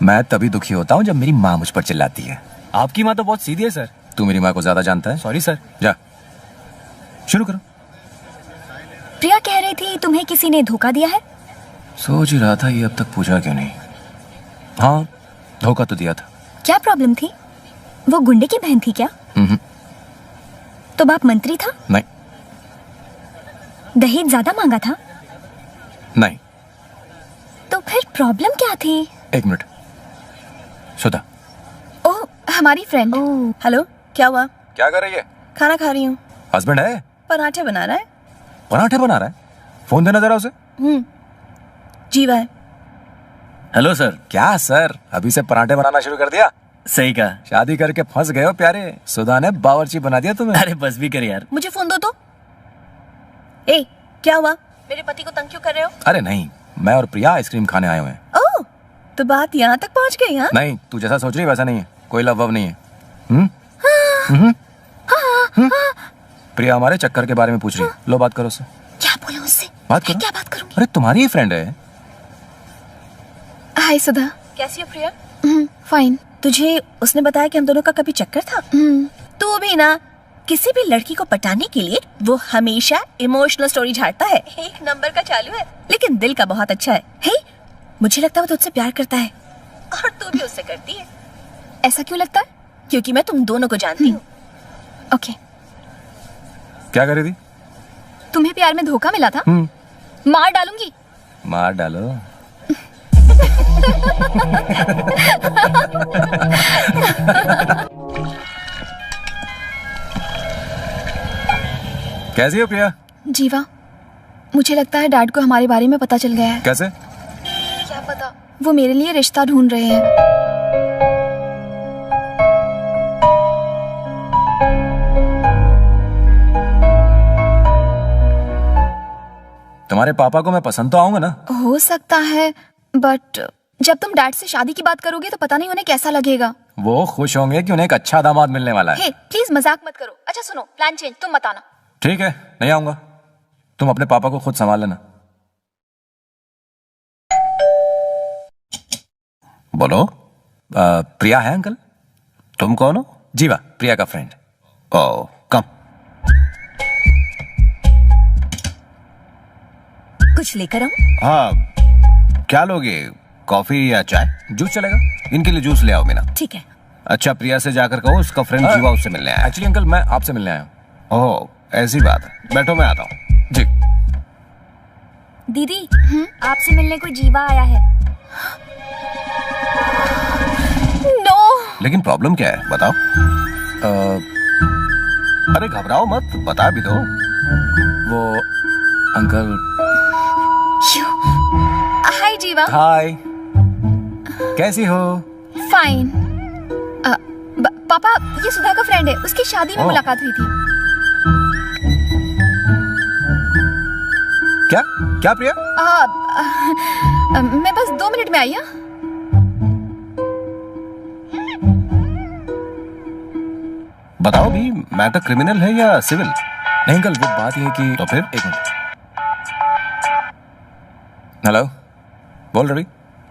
मैं तभी दुखी होता हूँ जब मेरी माँ मुझ पर चिल्लाती है। आपकी माँ तो बहुत सीधी है सर। तू मेरी माँ को ज्यादा जानता है। Sorry sir. जा, शुरू करो। प्रिया कह रही थी तुम्हें किसी ने धोखा दिया है। सोच ही रहा था ये अब तक पूछा क्यों नहीं। हाँ, धोखा तो दिया था। क्या प्रॉब्लम थी? वो गुंडे की बहन थी क्या? तो बाप मंत्री था? नहीं। दहेज ज्यादा मांगा था? नहीं। तो फिर प्रॉब्लम क्या थी? 1 मिनट। सुधा। ओह, हमारी फ्रेंड। हेलो, क्या हुआ? क्या कर रही है? खाना खा रही हूँ। हस्बैंड है? पराठे बना रहा है। पराठे बना रहा है? फोन देना जरा उसे। जीवा है। Hello sir. क्या सर, अभी से पराठे बनाना शुरू कर दिया? सही कहा। शादी करके फंस गए हो प्यारे, सुधा ने बावर्ची बना दिया तुम्हें। अरे बस भी कर यार। मुझे फोन दो तो। ए, क्या हुआ? मेरे पति को तंग क्यों कर रहे हो? अरे नहीं, मैं और प्रिया आइसक्रीम खाने आए हुए हैं। ओह, तो बात यहाँ तक पहुँच गई? हाँ नहीं, तू जैसा सोच रही है वैसा नहीं है, कोई लव वव नहीं है। प्रिया हमारे चक्कर के बारे में पूछ रही है। लो बात करो उससे। क्या बोलूं उससे? बात करो। क्या बात करूंगी? अरे तुम्हारी ही फ्रेंड है। हाय सुधा। कैसी हो प्रिया? फाइन। तुझे उसने बताया कि हम दोनों का कभी चक्कर था? तू भी ना, किसी भी लड़की को पटाने के लिए वो हमेशा इमोशनल स्टोरी झाड़ता है। एक नंबर का चालू है, लेकिन दिल का बहुत अच्छा है। हे, मुझे लगता है वो तुझसे प्यार करता है और तू भी उससे करती है। ऐसा क्यों लगता है? क्योंकि मैं तुम दोनों को जानती हूँ। ओके। क्या कर रही थी? तुम्हें प्यार में धोखा मिला था? मार डालूंगी। मार डालो। कैसी हो प्रिया? जीवा, मुझे लगता है डैड को हमारे बारे में पता चल गया है। कैसे? क्या पता, वो मेरे लिए रिश्ता ढूंढ रहे हैं। तुम्हारे पापा को मैं पसंद तो आऊंगा ना? हो सकता है, बट जब तुम डैड से शादी की बात करोगे तो पता नहीं उन्हें कैसा लगेगा। वो खुश होंगे कि उन्हें एक अच्छा दामाद मिलने वाला है। हे, प्लीज मजाक मत करो। अच्छा सुनो, प्लान चेंज, तुम मत आना। ठीक है, नहीं आऊंगा। तुम अपने पापा को खुद संभाल लेना। बोलो। प्रिया है अंकल? तुम कौन हो? जीवा, प्रिया का फ्रेंड। ओ, कम। कुछ लेकर आऊं? हाँ, क्या लोगे, कॉफी या चाय? जूस चलेगा? इनके लिए जूस ले आओ मीना। ठीक है। अच्छा, प्रिया से जाकर कहो उसका फ्रेंड जीवा उससे मिलने आया। एक्चुअली अंकल मैं आपसे मिलने आया हूँ। ओह, ऐसी बात है। बैठो, मैं आता हूँ। जी। दीदी, आपसे मिलने को जीवा आया है। नो। लेकिन प्रॉब्लम क्या है, बताओ। अरे घबराओ मत, बता भी दो। वो अंकल। हाय जीवा। हाय, कैसी हो? फाइन। पापा, ये सुधा का फ्रेंड है, उसकी शादी में मुलाकात हुई थी। क्या क्या प्रिया? मैं बस 2 मिनट में आई। हाँ, बताओ भी, मैटर क्रिमिनल है या सिविल? नहीं अंकल, वो बात ये है कि। तो फिर? एक मिनट। हेलो, बोल रवि।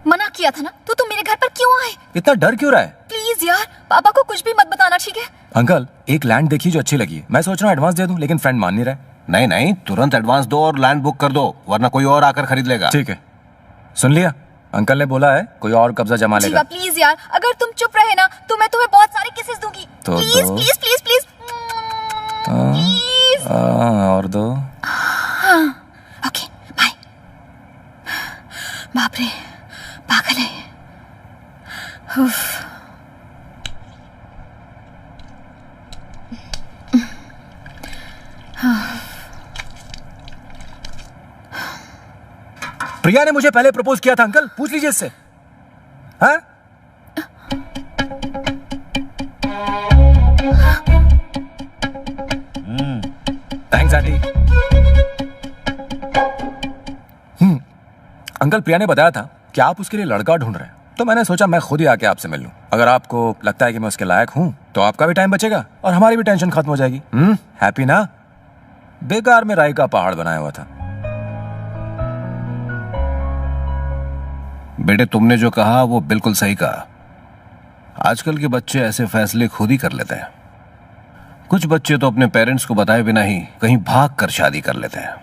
मना किया था ना, तो तुम मेरे घर पर क्यों आए? इतना डर क्यों रहा है? प्लीज यार, पापा को कुछ भी मत बताना, ठीक है? अंकल, एक लैंड देखी जो अच्छी लगी है, मैं सोच रहा हूँ एडवांस दे दूं, लेकिन फ्रेंड मान नहीं रहा है। नहीं नहीं, तुरंत एडवांस दो और लैंड बुक कर दो, वरना कोई और आकर खरीद लेगा। ठीक है, सुन लिया, अंकल ने बोला है कोई और कब्जा जमा लेगा। जीवा प्लीज यार, अगर तुम चुप रहे ना तो मैं तुम्हें बहुत सारे किसेस दूंगी। तो प्लीज दो। Please please please please. और दो। Okay, bye. बाप रे, पागल है। उफ। प्रिया ने मुझे पहले प्रपोज किया था अंकल, पूछ लीजिए इससे। हाँ? Thanks aunty. अंकल, प्रिया ने बताया था कि आप उसके लिए लड़का ढूंढ रहे हैं, तो मैंने सोचा मैं खुद ही आके आपसे मिल लूं। अगर आपको लगता है कि मैं उसके लायक हूं तो आपका भी टाइम बचेगा और हमारी भी टेंशन खत्म हो जाएगी। हैप्पी ना? बेकार में राई का पहाड़ बनाया हुआ था। बेटे, तुमने जो कहा वो बिल्कुल सही कहा। आजकल के बच्चे ऐसे फैसले खुद ही कर लेते हैं। कुछ बच्चे तो अपने पेरेंट्स को बताए बिना ही कहीं भाग कर शादी कर लेते हैं।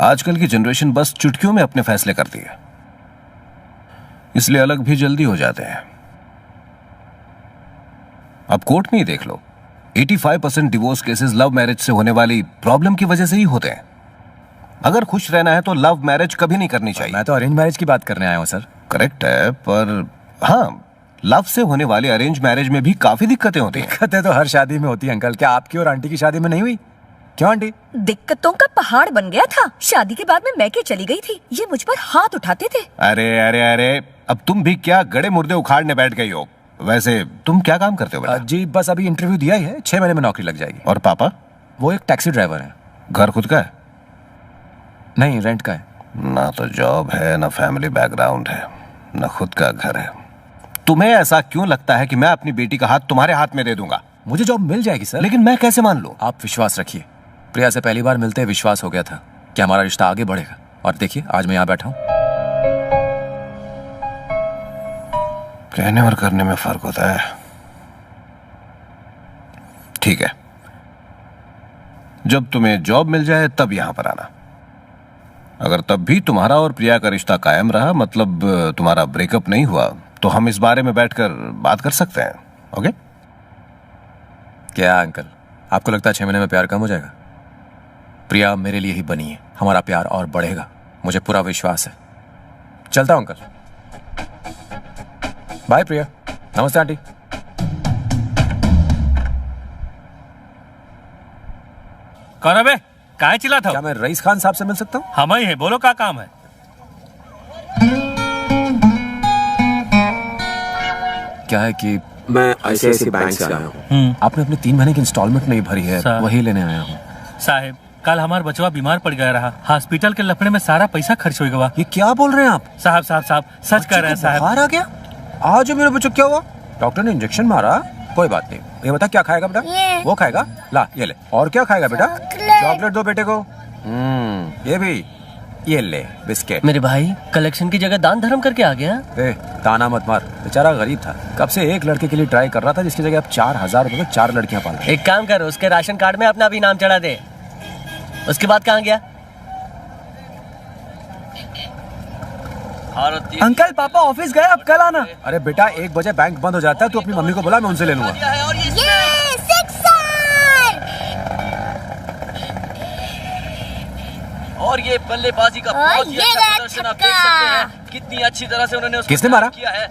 आजकल की जनरेशन बस चुटकियों में अपने फैसले करती है, इसलिए अलग भी जल्दी हो जाते हैं। अब कोर्ट में ही देख लो, 85% डिवोर्स केसेस लव मैरिज से होने वाली प्रॉब्लम की वजह से ही होते हैं। अगर खुश रहना है तो लव मैरिज कभी नहीं करनी चाहिए। मैं तो अरेंज मैरिज की बात करने आया हूं सर। करेक्ट है, पर हाँ, लव से होने वाली अरेंज मैरिज में भी काफी दिक्कतें होती हैं। दिक्कतें तो हर शादी में होती है अंकल। क्या आपकी और आंटी की शादी में नहीं हुई? क्यों आंटी? दिक्कतों का पहाड़ बन गया था। शादी के बाद में मैके चली गई थी, ये मुझ पर हाथ उठाते थे। अरे अरे अरे, अब तुम भी क्या गड़े मुर्दे उखाड़ने बैठ गई हो? वैसे तुम क्या काम करते हो बेटा? जी बस अभी इंटरव्यू दिया ही है, 6 महीने में नौकरी लग जाएगी। और पापा? वो एक टैक्सी ड्राइवर है। घर खुद का है? नहीं, रेंट का है। ना तो जॉब है, ना फैमिली बैकग्राउंड है, ना खुद का घर है। तुम्हें ऐसा क्यों लगता है कि मैं अपनी बेटी का हाथ तुम्हारे हाथ में दे दूंगा? मुझे जॉब मिल जाएगी सर। लेकिन मैं कैसे मान लूं? आप विश्वास रखिए, प्रिया से पहली बार मिलते विश्वास हो गया था कि हमारा रिश्ता आगे बढ़ेगा, और देखिए आज मैं यहाँ बैठा हूँ। कहने और करने में फर्क होता है। ठीक है, जब तुम्हें जॉब मिल जाए तब यहां पर आना। अगर तब भी तुम्हारा और प्रिया का रिश्ता कायम रहा, मतलब तुम्हारा ब्रेकअप नहीं हुआ, तो हम इस बारे में बैठकर बात कर सकते हैं। ओके? क्या अंकल, आपको लगता है 6 महीने में प्यार कम हो जाएगा? प्रिया मेरे लिए ही बनी है, हमारा प्यार और बढ़ेगा, मुझे पूरा विश्वास है। चलता हूं अंकल। बाय प्रिया। नमस्ते आंटी। कौन है बे? काहे चिल्ला था? क्या मैं रईस खान साहब से मिल सकता हूँ? हम ही है, बोलो क्या काम है? क्या है कि मैं ICICI बैंक से आया हूँ। आपने अपने 3 महीने की इंस्टॉलमेंट नहीं भरी है, साहब। वही लेने आया हूँ। साहब, कल हमारा बचवा बीमार पड़ गया रहा, हॉस्पिटल के लफड़े में सारा पैसा खर्च हो गया। ये क्या बोल रहे हैं आप? साहब साहब साहब, सच कह रहे हैं साहब। बुखार आ गया? आज मेरे बच्चों क्या हुआ? डॉक्टर ने इंजेक्शन मारा, कोई बात नहीं। ये बता क्या खाएगा बेटा? वो खाएगा, ला ये ले। और क्या खाएगा बेटा? चॉकलेट दो बेटे को। ये भी, ये ले बिस्किट। मेरे भाई कलेक्शन की जगह दान धर्म करके आ गया। ताना मत मार, बेचारा गरीब था, कब से एक लड़के के लिए ट्राई कर रहा था, जिसकी जगह अब 4000 रुपए में 4 लड़कियां पाल रहे हैं। एक काम करो, उसके राशन कार्ड में अपना भी नाम चढ़ा दे। उसके बाद कहाँ गया? अंकल पापा ऑफिस गए, अब कल आना। अरे बेटा 1 बजे बैंक बंद हो जाता है, तू अपनी मम्मी को बुला, मैं उनसे ले लूंगा। और ये बल्लेबाजी का बहुत ही अच्छा प्रदर्शन आप देख सकते हैं, कितनी अच्छी तरह से उन्होंने उसको किसने मारा? किया है।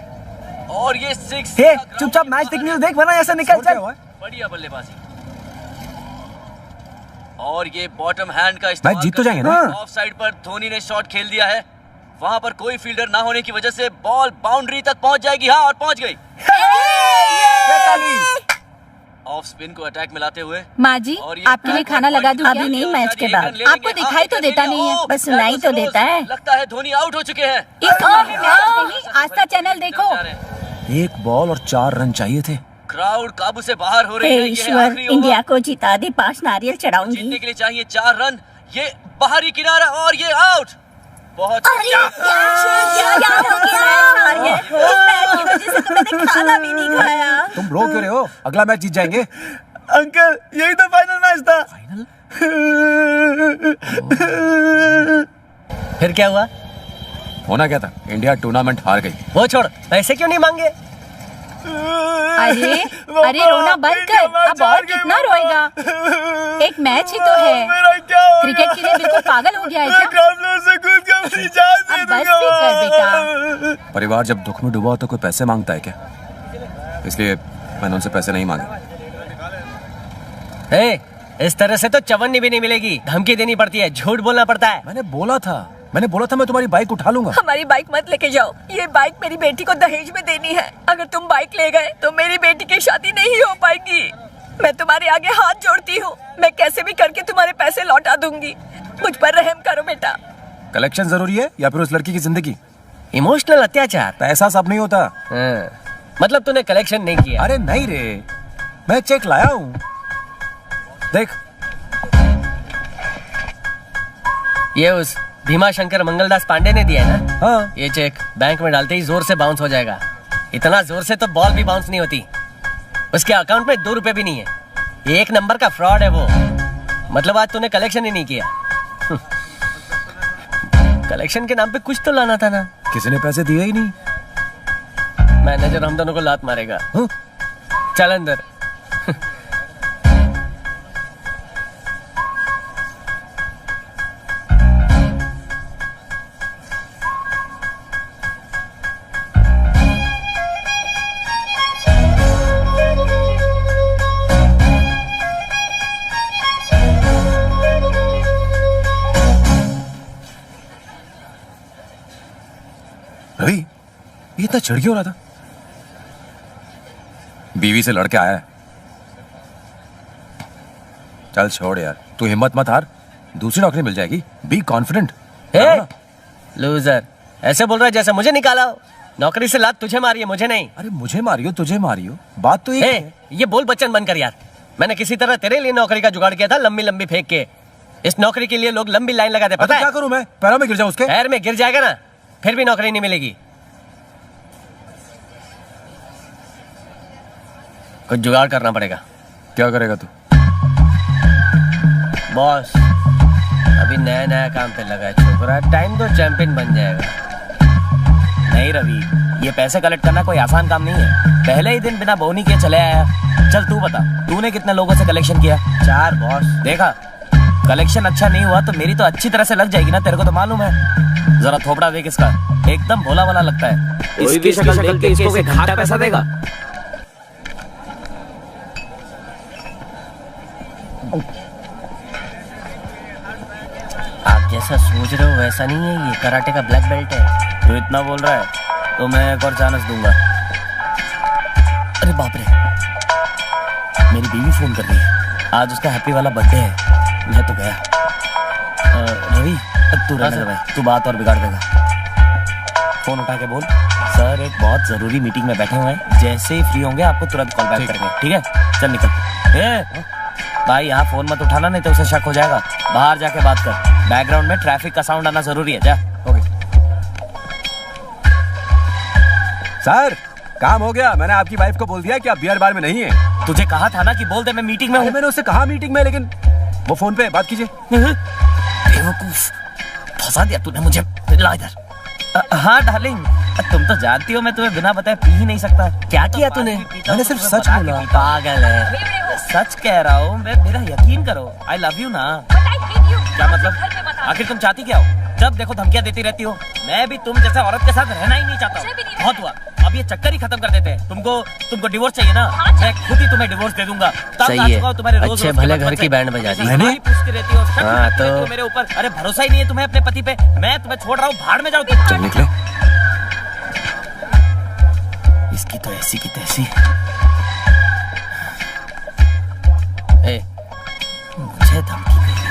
और ये 6 हे चुपचाप मैच देखने को देख, वरना ऐसा निकल चल। बढ़िया बल्लेबाजी। और ये बॉटम हैंड का मैच जीत तो जाएंगे ना? ऑफ साइड पर धोनी ने शॉट खेल दिया है, वहां पर कोई फील्डर ना होने की वजह से बॉल बाउंड्री तक पहुंच जाएगी। हाँ, और पहुंच गई। ऑफ स्पिन को अटैक में लाते हुए माँ जी, आपके लिए खाना लगा दूं? अभी नहीं, मैच के बाद। आपको दिखाई तो देता नहीं है, बस सुनाई तो देता है। लगता है धोनी आउट हो चुके हैं। इस मैच नहीं, आस्था चैनल देखो। 1 बॉल और 4 रन चाहिए थे। क्राउड काबू से बाहर हो रही है। ईश्वर, इंडिया को जिता दे, 5 नारियल चढ़ाऊंगी। जीतने के लिए चाहिए 4 रन। ये बाहरी किनारा और ये आउट। बहुत खाना भी नहीं खाया। तुम रो क्यों रहे हो? अगला मैच जीत जाएंगे। अंकल यही तो फाइनल मैच था। फिर क्या हुआ? होना क्या था? इंडिया टूर्नामेंट हार गई। वो छोड़, पैसे क्यों नहीं मांगे? अरे अरे रोना बंद कर, अब और कितना रोएगा? एक मैच ही तो है, क्रिकेट के लिए बिल्कुल पागल हो गया है क्या? अब बस भी कर बेटा। परिवार जब दुख में डूबा हो तो कोई पैसे मांगता है क्या? इसलिए मैंने उनसे पैसे नहीं मांगे। इस तरह से तो चवन्नी भी नहीं मिलेगी, धमकी देनी पड़ती है, झूठ बोलना पड़ता है। मैंने बोला था मैं तुम्हारी बाइक उठा लूंगा। हमारी बाइक मत लेके जाओ, ये बाइक मेरी बेटी को दहेज में देनी है। अगर तुम बाइक ले गए तो मेरी बेटी की शादी नहीं हो पाएगी। मैं तुम्हारे आगे हाथ जोड़ती हूँ, मैं कैसे भी करके तुम्हारे पैसे लौटा दूंगी। मुझ पर रहम करो बेटा। कलेक्शन जरूरी है या फिर उस लड़की की जिंदगी? इमोशनल अत्याचार। पैसा सब नहीं होता। मतलब तूने कलेक्शन नहीं किया? अरे नहीं रे, मैं चेक लाया हूँ, देख। ये उस भीमा शंकर मंगलदास पांडे ने दिया है ना? हाँ। ये चेक बैंक में डालते ही जोर से बाउंस हो जाएगा। इतना जोर से तो बॉल भी बाउंस नहीं होती। उसके अकाउंट में 2 रुपए भी नहीं है। 1 नंबर का फ्रॉड है वो। मतलब आज तूने कलेक्शन ही नहीं किया। कलेक्शन के नाम पे कुछ तो लाना था ना। किसी ने पैसे दिए ही नहीं। मैनेजर हम दोनों को लात मारेगा। चल अंदर। रवि, ये इतना चिढ़ क्यों रहा था? बीवी से लड़के आया है। चल छोड़ यार, तू हिम्मत मत हार, दूसरी नौकरी मिल जाएगी। Be confident. लूजर, ऐसे बोल रहा है जैसे मुझे निकाला हो। नौकरी से लात तुझे मारी है, मुझे नहीं। अरे मुझे मारियो तुझे मारियो, बात तो ये बोल बच्चन बंद कर यार। मैंने किसी तरह तेरे लिए नौकरी का जुगाड़ किया था, लंबी लंबी फेंक के। इस नौकरी के लिए लोग लंबी लाइन लगाते, पता है? क्या करूं मैं? पैरों में गिर जाऊं उसके? पैर में गिर जाएगा ना, फिर भी नौकरी नहीं मिलेगी। कुछ जुगाड़ करना पड़ेगा। क्या करेगा तू? बॉस, अभी नया नया काम पे लगा है छोकरा, टाइम तो चैंपियन बन जाएगा। नहीं रवि, ये पैसे कलेक्ट करना कोई आसान काम नहीं है। पहले ही दिन बिना बोनी के चले आया। चल तू बता, तूने कितने लोगों से कलेक्शन किया? 4 बॉस। देखा, कलेक्शन अच्छा नहीं हुआ तो मेरी तो अच्छी तरह से लग जाएगी ना, तेरे को तो मालूम है। जरा थोपड़ा देख इसका, एकदम भोला वाला लगता है। इसकी शक्ल देख के इसको कोई घंटा पैसा देगा? आप जैसा सोच रहे हो वैसा नहीं है, ये कराटे का ब्लैक बेल्ट है। तू इतना बोल रहा है तो मैं एक और चांस दूंगा। अरे बाप रे, मेरी बीवी फोन कर रही है, आज उसका हैप्पी वाला बर्थडे है। मैं तो गया। रवि, तू रहने दे भाई, तू बात और बिगाड़ देगा। फोन उठा के बोल, सर एक बहुत जरूरी मीटिंग में बैठे हुए हैं, जैसे ही फ्री होंगे आपको तुरंत कॉल बैक करेंगे, ठीक है? चल निकल। भाई यहाँ फोन मत उठाना, नहीं तो उसे शक हो जाएगा। बाहर जाके बात कर, बैकग्राउंड में ट्रैफिक का साउंड आना जरूरी है। जा। ओके सर, काम हो गया। मैंने आपकी वाइफ को बोल दिया कि आप बियर बार में नहीं है। तुझे कहा था ना कि बोल दे मैं मीटिंग में हूँ। मैंने उससे कहा मीटिंग में, लेकिन वो फोन पे बात कीजिए। बेवकूफ, फंसा दिया तूने मुझे। ला इधर। हाँ डार्लिंग, तुम तो जानती हो मैं तुम्हें बिना बताए पी ही नहीं सकता। क्या किया तूने? मैंने सिर्फ सच बोला। पागल है, सच कह रहा हूँ मैं, मेरा यकीन करो। आई लव यू ना। क्या मतलब? आखिर तुम चाहती क्या हो? जब देखो धमकियां देती रहती हो। मैं भी तुम जैसे औरत के साथ रहना ही नहीं चाहता। बहुत हुआ, अब ये चक्कर ही खत्म कर देते हैं। तुमको डिवोर्स चाहिए ना? मैं खुद ही तुम्हें डिवोर्स दे दूंगा। सही है, अच्छे भले घर की बैंड बजा दी। मैंने पूछती रहती हो, शक हाँ, करती रहती हो मेरे ऊपर। अरे भरोसा ही नहीं है तुम्हें अपने पति पे। मैं तुम्हें छोड़ रहा हूँ, भाड़ में जाओ तुम। चल निकले। इसकी तो ऐसी की तैसी। मुझे धमकी दे रही।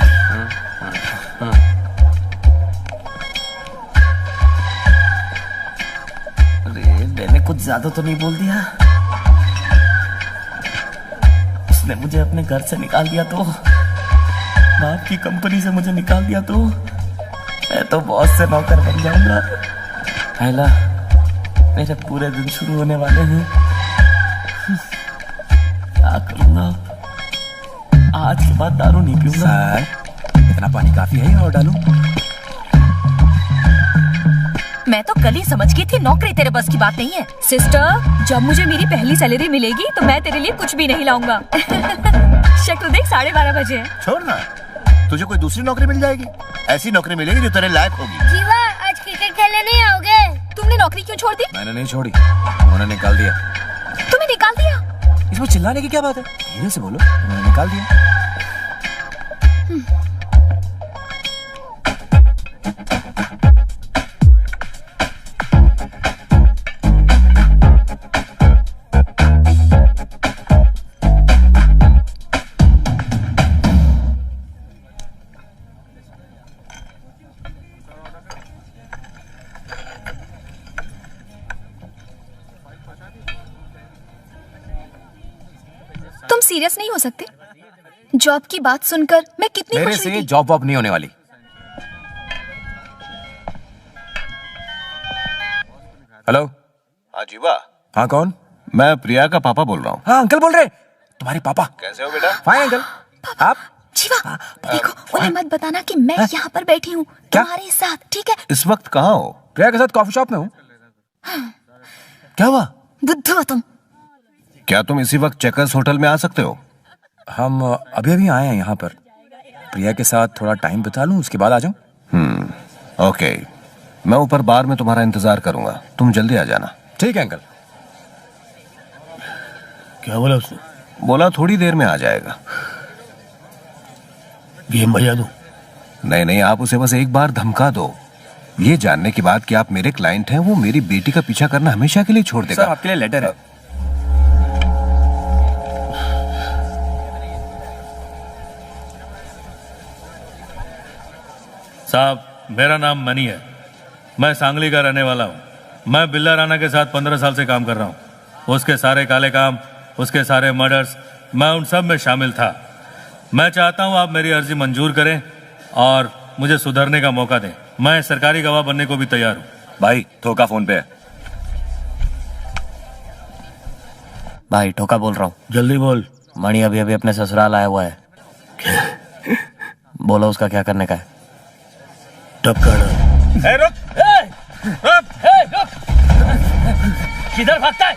अरे मैंने कुछ ज्यादा तो नहीं बोल दिया? उसने मुझे अपने घर से निकाल दिया तो, बाप की कंपनी से मुझे निकाल दिया तो, मैं तो बॉस से नौकर बन जाऊंगा। पहला, मेरे पूरे दिन शुरू होने वाले हैं। क्या करूंगा? आज के बाद दारू नहीं पीऊंगा। सर, इतना पानी काफी है और डालूं? मैं तो कल ही समझ गई थी नौकरी तेरे बस की बात नहीं है। सिस्टर, जब मुझे मेरी पहली सैलरी मिलेगी तो मैं तेरे लिए कुछ भी नहीं लाऊंगा। शक्ल देख, 12:30 बजे हैं। छोड़ ना, तुझे कोई दूसरी नौकरी मिल जाएगी। ऐसी नौकरी मिलेगी जो तेरे लायक होगी। जीवा, आज क्रिकेट खेलने नहीं आओगे? तुमने नौकरी क्यों छोड़ दी? मैंने नहीं छोड़ी, उन्होंने निकाल दिया। तुम्हें निकाल दिया? इसमें चिल्लाने की क्या बात है? धीरे से बोलो, उन्होंने निकाल दिया। तुम सीरियस नहीं हो सकते? जॉब की बात सुनकर मैं कितनी मेरे खुश हुई से थी। जॉब वॉब नहीं होने वाली। हेलो। हाँ जीवा। हाँ कौन? मैं प्रिया का पापा बोल रहा हूँ। हाँ अंकल बोल रहे। तुम्हारे पापा कैसे हो बेटा? Fine uncle. आप? जीवा, देखो उन्हें मत बताना कि मैं यहाँ पर बैठी हूँ तुम्हारे साथ, ठीक है? इस वक्त कहाँ हो? प्रिया के साथ कॉफी शॉप में हूँ। क्या हुआ? बुद्धू हो तुम। क्या तुम इसी वक्त चेकर्स होटल में आ सकते हो? हम अभी अभी आए हैं यहाँ पर। प्रिया के साथ थोड़ा टाइम बिता लूं, उसके बाद आ जाऊं। ओके, मैं ऊपर बार में तुम्हारा इंतजार करूंगा, तुम जल्दी आ जाना। ठीक है अंकल। क्या बोला उसने? बोला थोड़ी देर में आ जाएगा। गेम बजा दूं? नहीं नहीं, आप उसे बस एक बार धमका दो, ये जानने के बाद कि आप मेरे क्लाइंट हैं, वो मेरी बेटी का पीछा करना हमेशा के लिए छोड़ देगा। सर आपके लिए लेटर है। साहब मेरा नाम मनी है, मैं सांगली का रहने वाला हूँ। मैं बिल्ला राणा के साथ 15 साल से काम कर रहा हूँ। उसके सारे काले काम, उसके सारे मर्डर्स, मैं उन सब में शामिल था। मैं चाहता हूँ आप मेरी अर्जी मंजूर करें और मुझे सुधरने का मौका दें। मैं सरकारी गवाह बनने को भी तैयार हूँ। भाई ठोका फोन पे है। भाई ठोका बोल रहा हूँ। जल्दी बोल। मणि अभी अभी अपने ससुराल आया हुआ है। बोलो उसका क्या करने का है। टपकाना। रुक, किधर भागता है?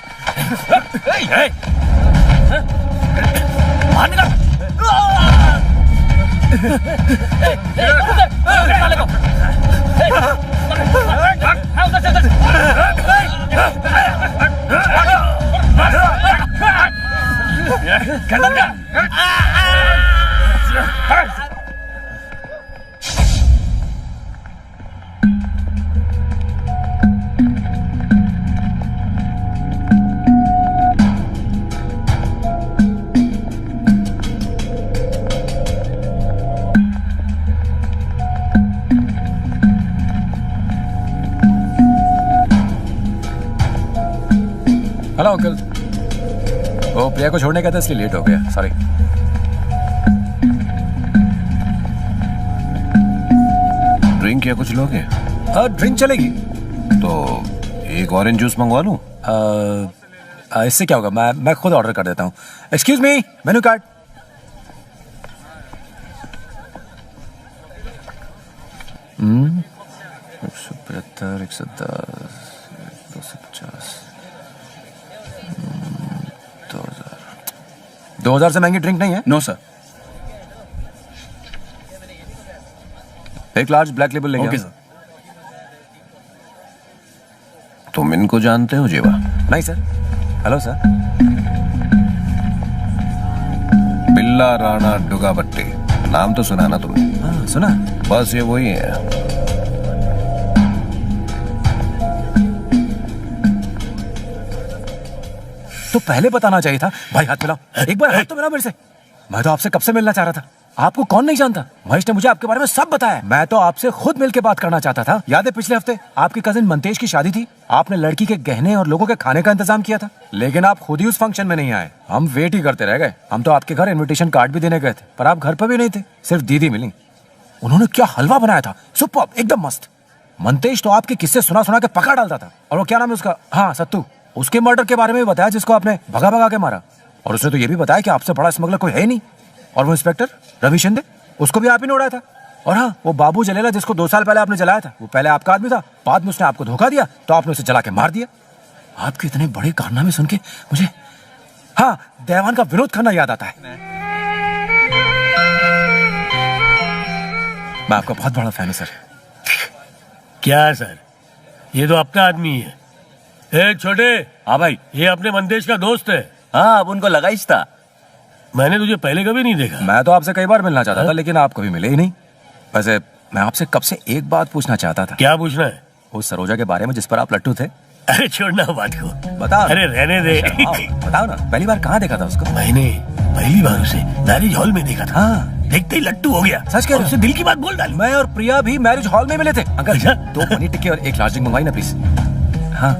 Hello uncle. वो प्रिया को छोड़ने का था इसलिए लेट हो गया, सॉरी। ड्रिंक या कुछ लोगे? ड्रिंक चलेगी। तो एक ऑरेंज जूस मंगवा लूं? इससे क्या होगा, मैं खुद ऑर्डर कर देता हूँ। Excuse me, menu card. हम्म, 175, 110, 250, 2000 से महंगी ड्रिंक नहीं है। No sir. एक लार्ज ब्लैक लेबल लेंगे। Okay sir. तुम इनको जानते हो जीवा? नहीं सर। Hello sir. बिल्ला राणा डुगाबट्टी, नाम तो सुना ना तुमने? हाँ सुना। बस ये वही है। तो पहले बताना चाहिए था। भाई हाथ मिलाओ, एक बार हाथ तो मिलाओ मेरे से। मैं तो आपसे कब से मिलना चाह रहा था। आपको कौन नहीं जानता, महेश ने मुझे आपके बारे में सब बताया। मैं तो आपसे खुद मिलके बात करना चाहता था। याद है पिछले हफ्ते आपकी कजिन मंतेश की शादी थी, आपने लड़की के गहने और लोगों के खाने का इंतजाम किया था, लेकिन आप खुद ही उस फंक्शन में नहीं आए। हम वेट ही करते रह गए। हम तो आपके घर इन्विटेशन कार्ड भी देने गए थे, पर आप घर पर भी नहीं थे। सिर्फ दीदी मिली। उन्होंने क्या हलवा बनाया था, सुपर, एकदम मस्त। मंतेश तो आपके किस्से सुना सुना के पका डालता था। और वो क्या नाम है उसका, हाँ सत्तू, उसके मर्डर के बारे में भी बताया जिसको आपने भगा भगा के मारा। और उसने तो ये भी बताया कि आपसे बड़ा स्मगलर कोई है ही नहीं। और वो इंस्पेक्टर रवि शिंदे, उसको भी आप ही ने उड़ाया था। और हाँ, वो बाबू जलेला जिसको 2 साल पहले आपने जलाया था, वो पहले आपका आदमी था, बाद में उसने आपको धोखा दिया तो आपने उसे जला के मार दिया। आपके इतने बड़े कारनामे सुन के मुझे हाँ देवान का विनोद खन्ना याद आता है। मैं आपका बहुत बड़ा फैन हूं सर। क्या है सर, ये तो अपना आदमी है। ए छोटे। हाँ भाई। ये अपने मंदेश का दोस्त है। हाँ अब उनको लगाइश था। मैंने तुझे पहले कभी नहीं देखा। मैं तो आपसे कई बार मिलना चाहता था, लेकिन आप कभी मिले ही नहीं। वैसे मैं आपसे कब से एक बात पूछना चाहता था। क्या पूछना है? उस सरोजा के बारे में जिस पर आप लट्टू थे। अरे छोड़ना बात को, बताओ। अरे रहने दे। बताओ ना, पहली बार कहाँ देखा था उसको? मैंने पहली बार उसे मैरिज हॉल में देखा था। हाँ। देखते ही लट्टू हो गया। सच कह रहे हो? दिल की बात बोल डाली। मैं और प्रिया भी मैरिज हॉल में मिले थे। अंकल 2 पनीर टिक्की और 1 लार्ज ड्रिंक मंगवाई ना प्लीज। हाँ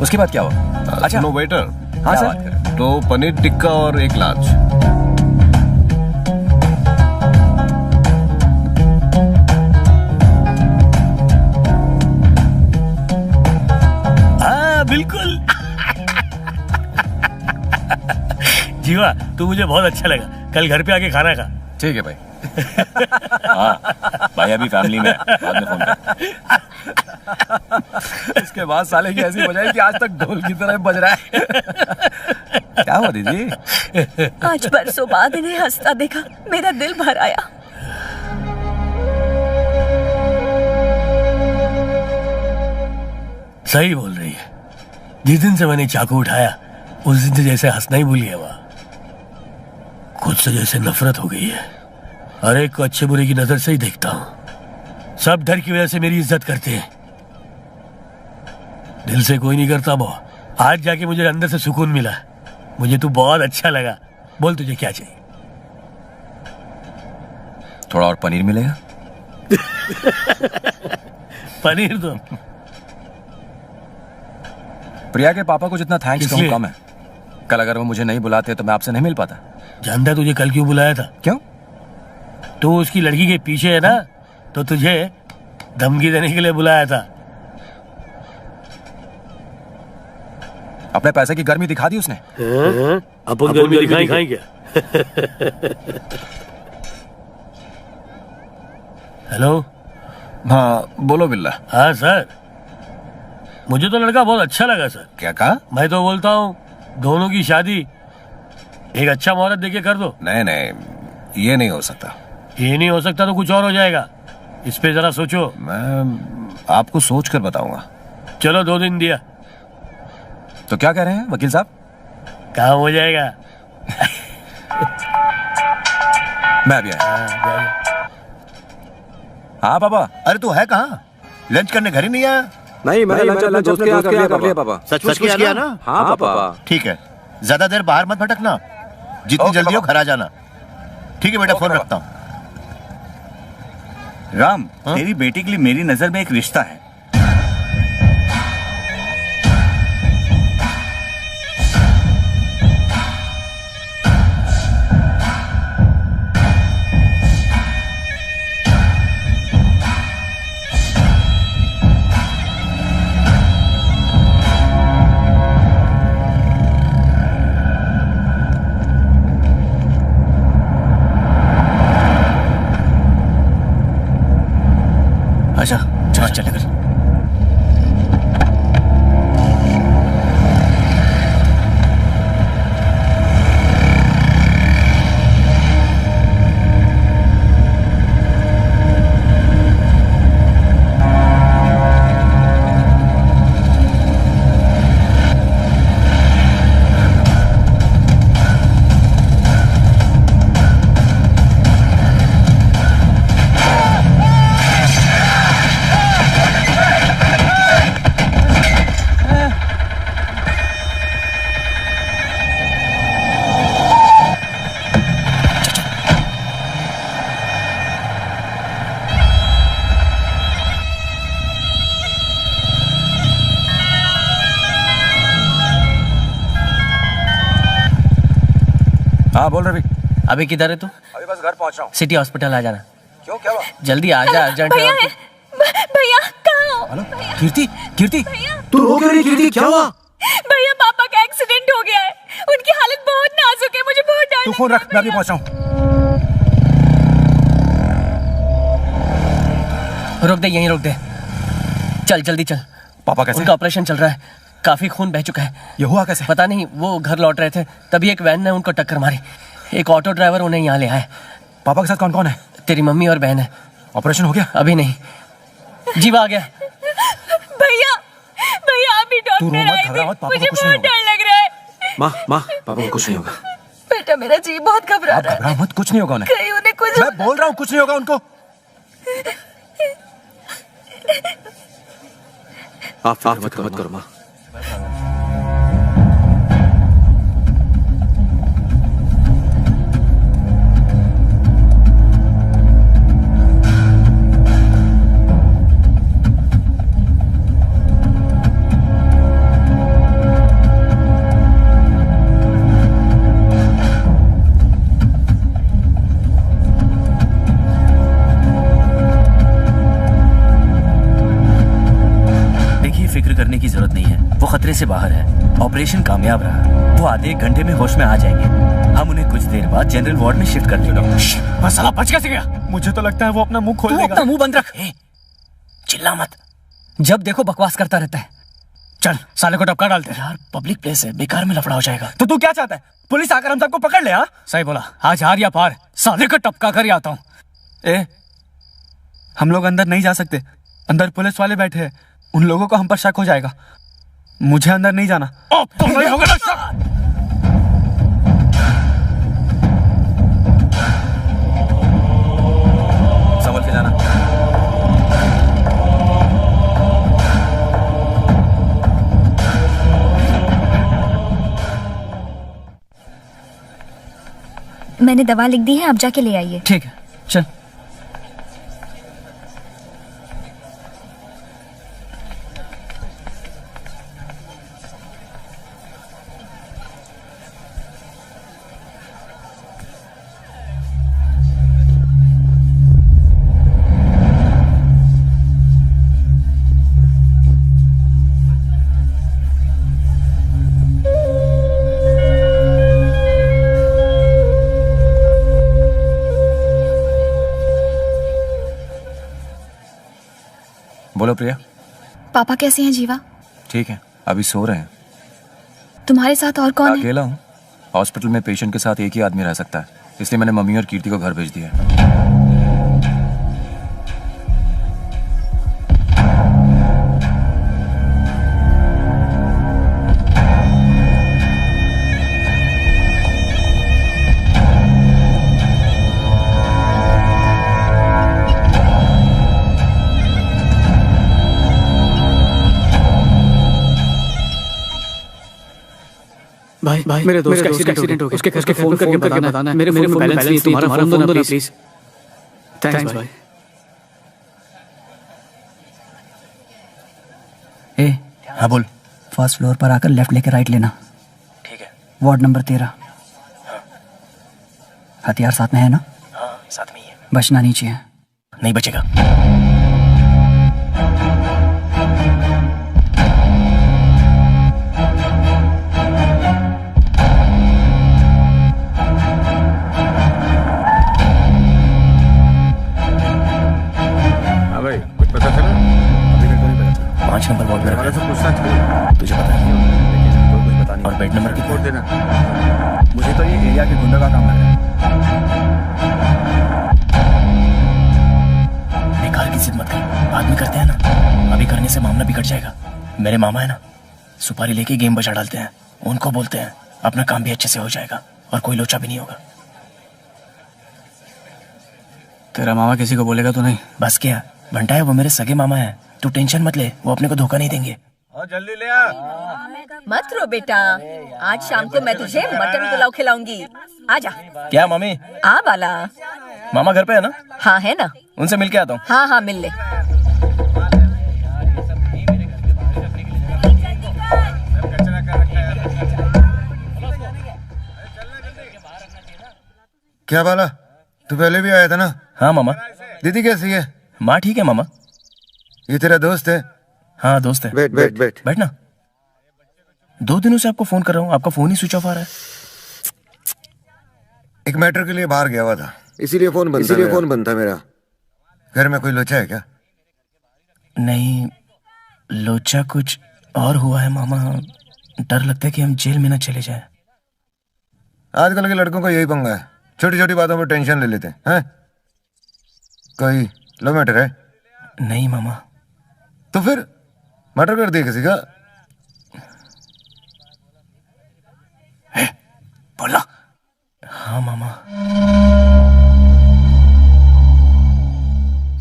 उसके बाद क्या हुआ? अच्छा नो वेटर। हाँ सर। तो पनीर टिक्का और 1 लार्ज। बिल्कुल। जीवा तू मुझे बहुत अच्छा लगा, कल घर पे आके खाना खा। ठीक है भाई। हाँ भाई अभी फैमिली में, बाद में फोन कर। इसके बाद साले की ऐसी बजाई कि आज तक ढोल की तरह बज रहा है। क्या हुआ दीदी? आज बरसों बाद इन्हें हंसता देखा, मेरा दिल भर आया। सही बोल रही है। जिस दिन से मैंने चाकू उठाया उस दिन से जैसे हंसना ही भूल गया। वह खुद से जैसे नफरत हो गई है। हर एक को अच्छे बुरे की नजर से ही देखता हूँ। सब डर की वजह से मेरी इज्जत करते हैं, दिल से कोई नहीं करता वो। आज जाके मुझे अंदर से सुकून मिला। मुझे तू बहुत अच्छा लगा। बोल तुझे क्या चाहिए? थोड़ा और पनीर मिलेगा? पनीर तो प्रिया के पापा को जितना थैंक्स कहूं कम है। कल अगर वो मुझे नहीं बुलाते तो मैं आपसे नहीं मिल पाता। जानता तुझे कल क्यों बुलाया था? क्यों? तू उसकी लड़की के पीछे है ना, तो तुझे धमकी देने के लिए बुलाया था। अपने पैसे की गर्मी दिखा दी उसने। अपन गर्मी दिखाएं क्या? हेलो। हाँ बोलो बिल्ला। हाँ सर, मुझे तो लड़का बहुत अच्छा लगा सर। क्या कहा? मैं तो बोलता हूँ दोनों की शादी एक अच्छा मुहूर्त देके कर दो। नहीं नहीं, ये नहीं हो सकता। ये नहीं हो सकता तो कुछ और हो जाएगा। इस पे जरा सोचो। मैं आपको सोच कर बताऊंगा। चलो 2 दिन दिया तो क्या कह रहे हैं वकील साहब? काम हो जाएगा। मैं भी आया। हाँ पापा। अरे तू है कहाँ? लंच करने घर ही नहीं आया? नहीं मैंने लंच उसके यहाँ कर लिया पापा। सच किया ना? हाँ पापा। ठीक है, ज्यादा देर बाहर मत भटकना। जितनी जल्दी हो घर आ जाना। ठीक है बेटा, फोन रखता हूँ। राम, तेरी बेटी के लिए मेरी नजर में एक रिश्ता है। अच्छा चल चल कर। हाँ बोल रवि। अभी किधर है तू? अभी बस घर पहुंच रहा हूँ। सिटी हॉस्पिटल आ जाना। क्यों, क्या हुआ? जल्दी आ जा, अर्जेंट है। भैया कहाँ हो? हेलो कीर्ति। कीर्ति तू रो क्यों रही कीर्ति? क्या हुआ? भैया पापा का एक्सीडेंट हो गया है। उनकी हालत बहुत नाजुक है। मुझे बहुत डर। तू फोन रख, मैं अभी पहुंच रहा हूँ। रोक दे, यहीं रोक दे। चल जल्दी चल। पापा कैसे? उनका ऑपरेशन चल रहा है, काफी खून बह चुका है। ये हुआ कैसे? पता नहीं, वो घर लौट रहे थे तभी एक वैन ने उनको टक्कर मारी। एक ऑटो ड्राइवर उन्हें यहाँ ले आया। पापा के साथ कौन कौन है? तेरी मम्मी और बहन है। ऑपरेशन हो गया? अभी नहीं, जीवा आ गया। भैया भैया अभी डॉक्टर आए थे। मुझे बहुत डर लग रहा है। माँ पापा को कुछ नहीं होगा। बेटा मेरा जी बहुत घबरा रहा है। घबराओ मत, कुछ नहीं होगा उन्हें। कहीं उन्हें कुछ। मैं बोल रहा हूँ कुछ नहीं होगा उनको। आप मत करो माँ। करने की जरूरत नहीं है, वो खतरे से बाहर है। ऑपरेशन कामयाब रहा, वो आधे 1 घंटे में होश में आ जाएंगे। हम उन्हें कुछ देर बाद जनरल वार्ड में शिफ्ट कर देंगे। साला बच कैसे गया? मुझे तो लगता है वो अपना मुंह खोल देगा। अपना मुंह बंद रख। चिल्ला मत, जब देखो बकवास करता रहता है। चल साले को टपका डालते हैं। यार पब्लिक प्लेस है, बेकार में लफड़ा हो जाएगा। तो तू क्या चाहता है? पुलिस आकर हम सबको पकड़ ले? हाँ सही बोला, आज हार या पार साले को टपका कर ही आता हूँ। हम लोग अंदर नहीं जा सकते, अंदर पुलिस वाले बैठे हैं। उन लोगों को हम पर शक हो जाएगा। मुझे अंदर नहीं जाना। अब तो नहीं होगा ना शक। संभल के जाना। मैंने दवा लिख दी है, आप जाके ले आइए। ठीक है, चल। बोलो प्रिया। पापा कैसे हैं जीवा? ठीक है, अभी सो रहे हैं। तुम्हारे साथ और कौन है? अकेला हूँ। हॉस्पिटल में पेशेंट के साथ एक ही आदमी रह सकता है, इसलिए मैंने मम्मी और कीर्ति को घर भेज दिया है। भाई मेरे दोस्त का एक्सीडेंट हो गया। उसके फोन करके बताना है। मेरे फोन में बैलेंस नहीं है, तुम्हारा फोन दो ना प्लीज। थैंक्स भाई। ए, हाँ बोल। फर्स्ट फ्लोर पर आकर लेफ्ट लेके राइट लेना। ठीक है। Ward number 13। हथियार साथ में है ना? हाँ, साथ में ही है। बचना नहीं चाहिए। नहीं बचेगा। कुछ पता चला? अभी तक तो नहीं पता। 5 नंबर वार्ड में हमारा रखा सब है। पूछताछ करी, तुझे पता है? लेकिन कोई कुछ पता नहीं। और बेड नंबर कितना? रिपोर्ट देना। मुझे तो ये एरिया के गुंडा का काम लग रहा है। बेकार की जिद मत कर, बाद में करते हैं ना। अभी करने से मामला बिगड़ जाएगा। मेरे मामा है ना, सुपारी लेके गेम बजा डालते हैं। उनको बोलते हैं, अपना काम भी अच्छे से हो जाएगा और कोई लोचा भी नहीं होगा। तेरा मामा किसी को बोलेगा तो नहीं? बस क्या, भंटा है वो, मेरे सगे मामा है। तू टेंशन मत ले, वो अपने को धोखा नहीं देंगे। जल्दी ले आ। मत रो बेटा, आज शाम को मैं तुझे मटन पुलाव खिलाऊंगी। आजा। क्या मम्मी? आ बाला। मामा घर पे है ना? हाँ है ना। उनसे मिल के आता हूँ। हाँ हाँ मिल ले। क्या बाला, तू पहले भी आया था ना? हाँ मामा। दीदी कैसी है? माँ ठीक है मामा। ये तेरा दोस्त है? हाँ दोस्त है। बैठ बैठ बैठ बैठ ना। 2 दिनों से आपको फोन कर रहा हूँ, आपका फोन ही स्विच ऑफ आ रहा है। एक मैटर के लिए बाहर गया हुआ था, इसीलिए फोन बंद था मेरा। घर में कोई लोचा है क्या? नहीं, लोचा कुछ और हुआ है मामा। डर लगता है कि हम जेल में ना चले जाए। आजकल के लड़कों का यही पंगा है, छोटी छोटी बातों पर टेंशन ले लेते हैं। कोई लव मैटर है? नहीं मामा। तो फिर मर्डर कर दिया किसी का? बोला। हाँ मामा।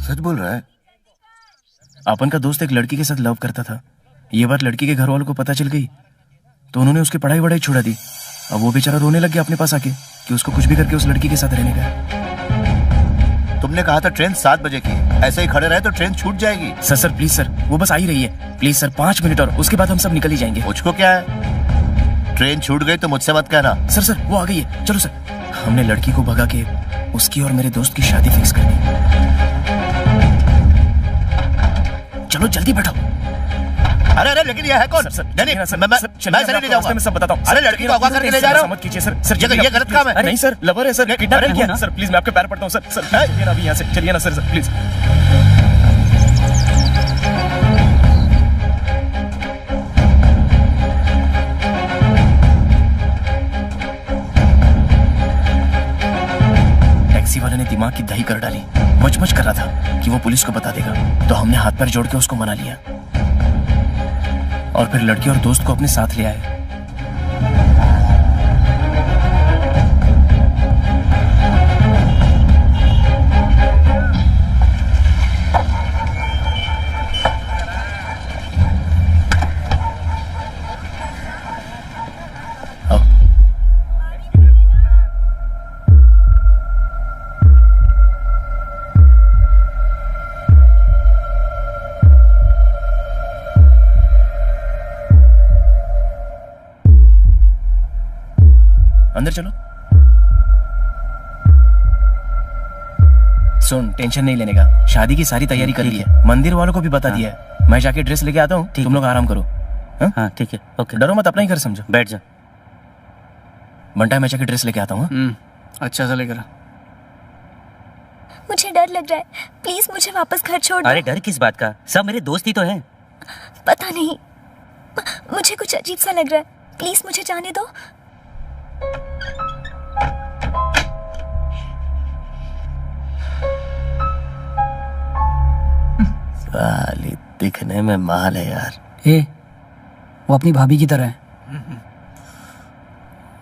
सच बोल रहा है? अपन का दोस्त एक लड़की के साथ लव करता था। ये बात लड़की के घर वालों को पता चल गई तो उन्होंने उसकी पढ़ाई वढ़ाई छुड़ा दी। अब वो बेचारा रोने लग गया अपने पास आके कि उसको कुछ भी करके उस लड़की के साथ रहने का। तुमने कहा था ट्रेन 7 बजे की, ऐसे ही खड़े रहे तो ट्रेन छूट जाएगी। सर प्लीज सर, वो बस आ ही रही है। प्लीज सर 5 मिनट और, उसके बाद हम सब निकल ही जाएंगे। मुझको क्या है, ट्रेन छूट गई तो मुझसे मत कहना। सर वो आ गई है, चलो सर। हमने लड़की को भगा के उसकी और मेरे दोस्त की शादी फिक्स कर दी। चलो जल्दी बैठो। अरे अरे लेकिन ये है कौन? सर, नहीं मैं सर नहीं जाऊंगा। मैं सब बताता हूँ। अरे लड़की को अगवा करके ले जा रहा हूँ। मत कीजिए सर। सर ये गलत काम है। नहीं सर, लवर है सर, किडनैप किया ना सर। प्लीज मैं आपके पैर पड़ता हूँ सर। सर चलिए ना अभी यहाँ से, चलिए ना सर प्लीज। टैक्सी वाले ने दिमाग की दही कर डाली। मच कर रहा था कि वो पुलिस को बता देगा, तो हमने हाथ पैर जोड़ के उसको मना लिया और फिर लड़की और दोस्त को अपने साथ ले आए। अंदर चलो। सुन, टेंशन नहीं लेने का, शादी की सारी तैयारी कर ली है, मंदिर वालों को भी बता दिया है। मैं जाके ड्रेस लेके आता हूँ, तुम लोग आराम करो। हाँ ठीक है, ओके। डरो मत, अपना ही घर समझो। बैठ जा। बंटा, मैं जाके ड्रेस लेके आता हूँ। अच्छा सा लेकर। मुझे डर लग रहा है, प्लीज मुझे वापस घर छोड़ दो। अरे डर किस बात का, सब मेरे दोस्त ही तो हैं। पता नहीं, मुझे कुछ अजीब सा लग रहा है, प्लीज मुझे जाने दो। साली दिखने में माल है यार। वो अपनी भाभी की तरह है।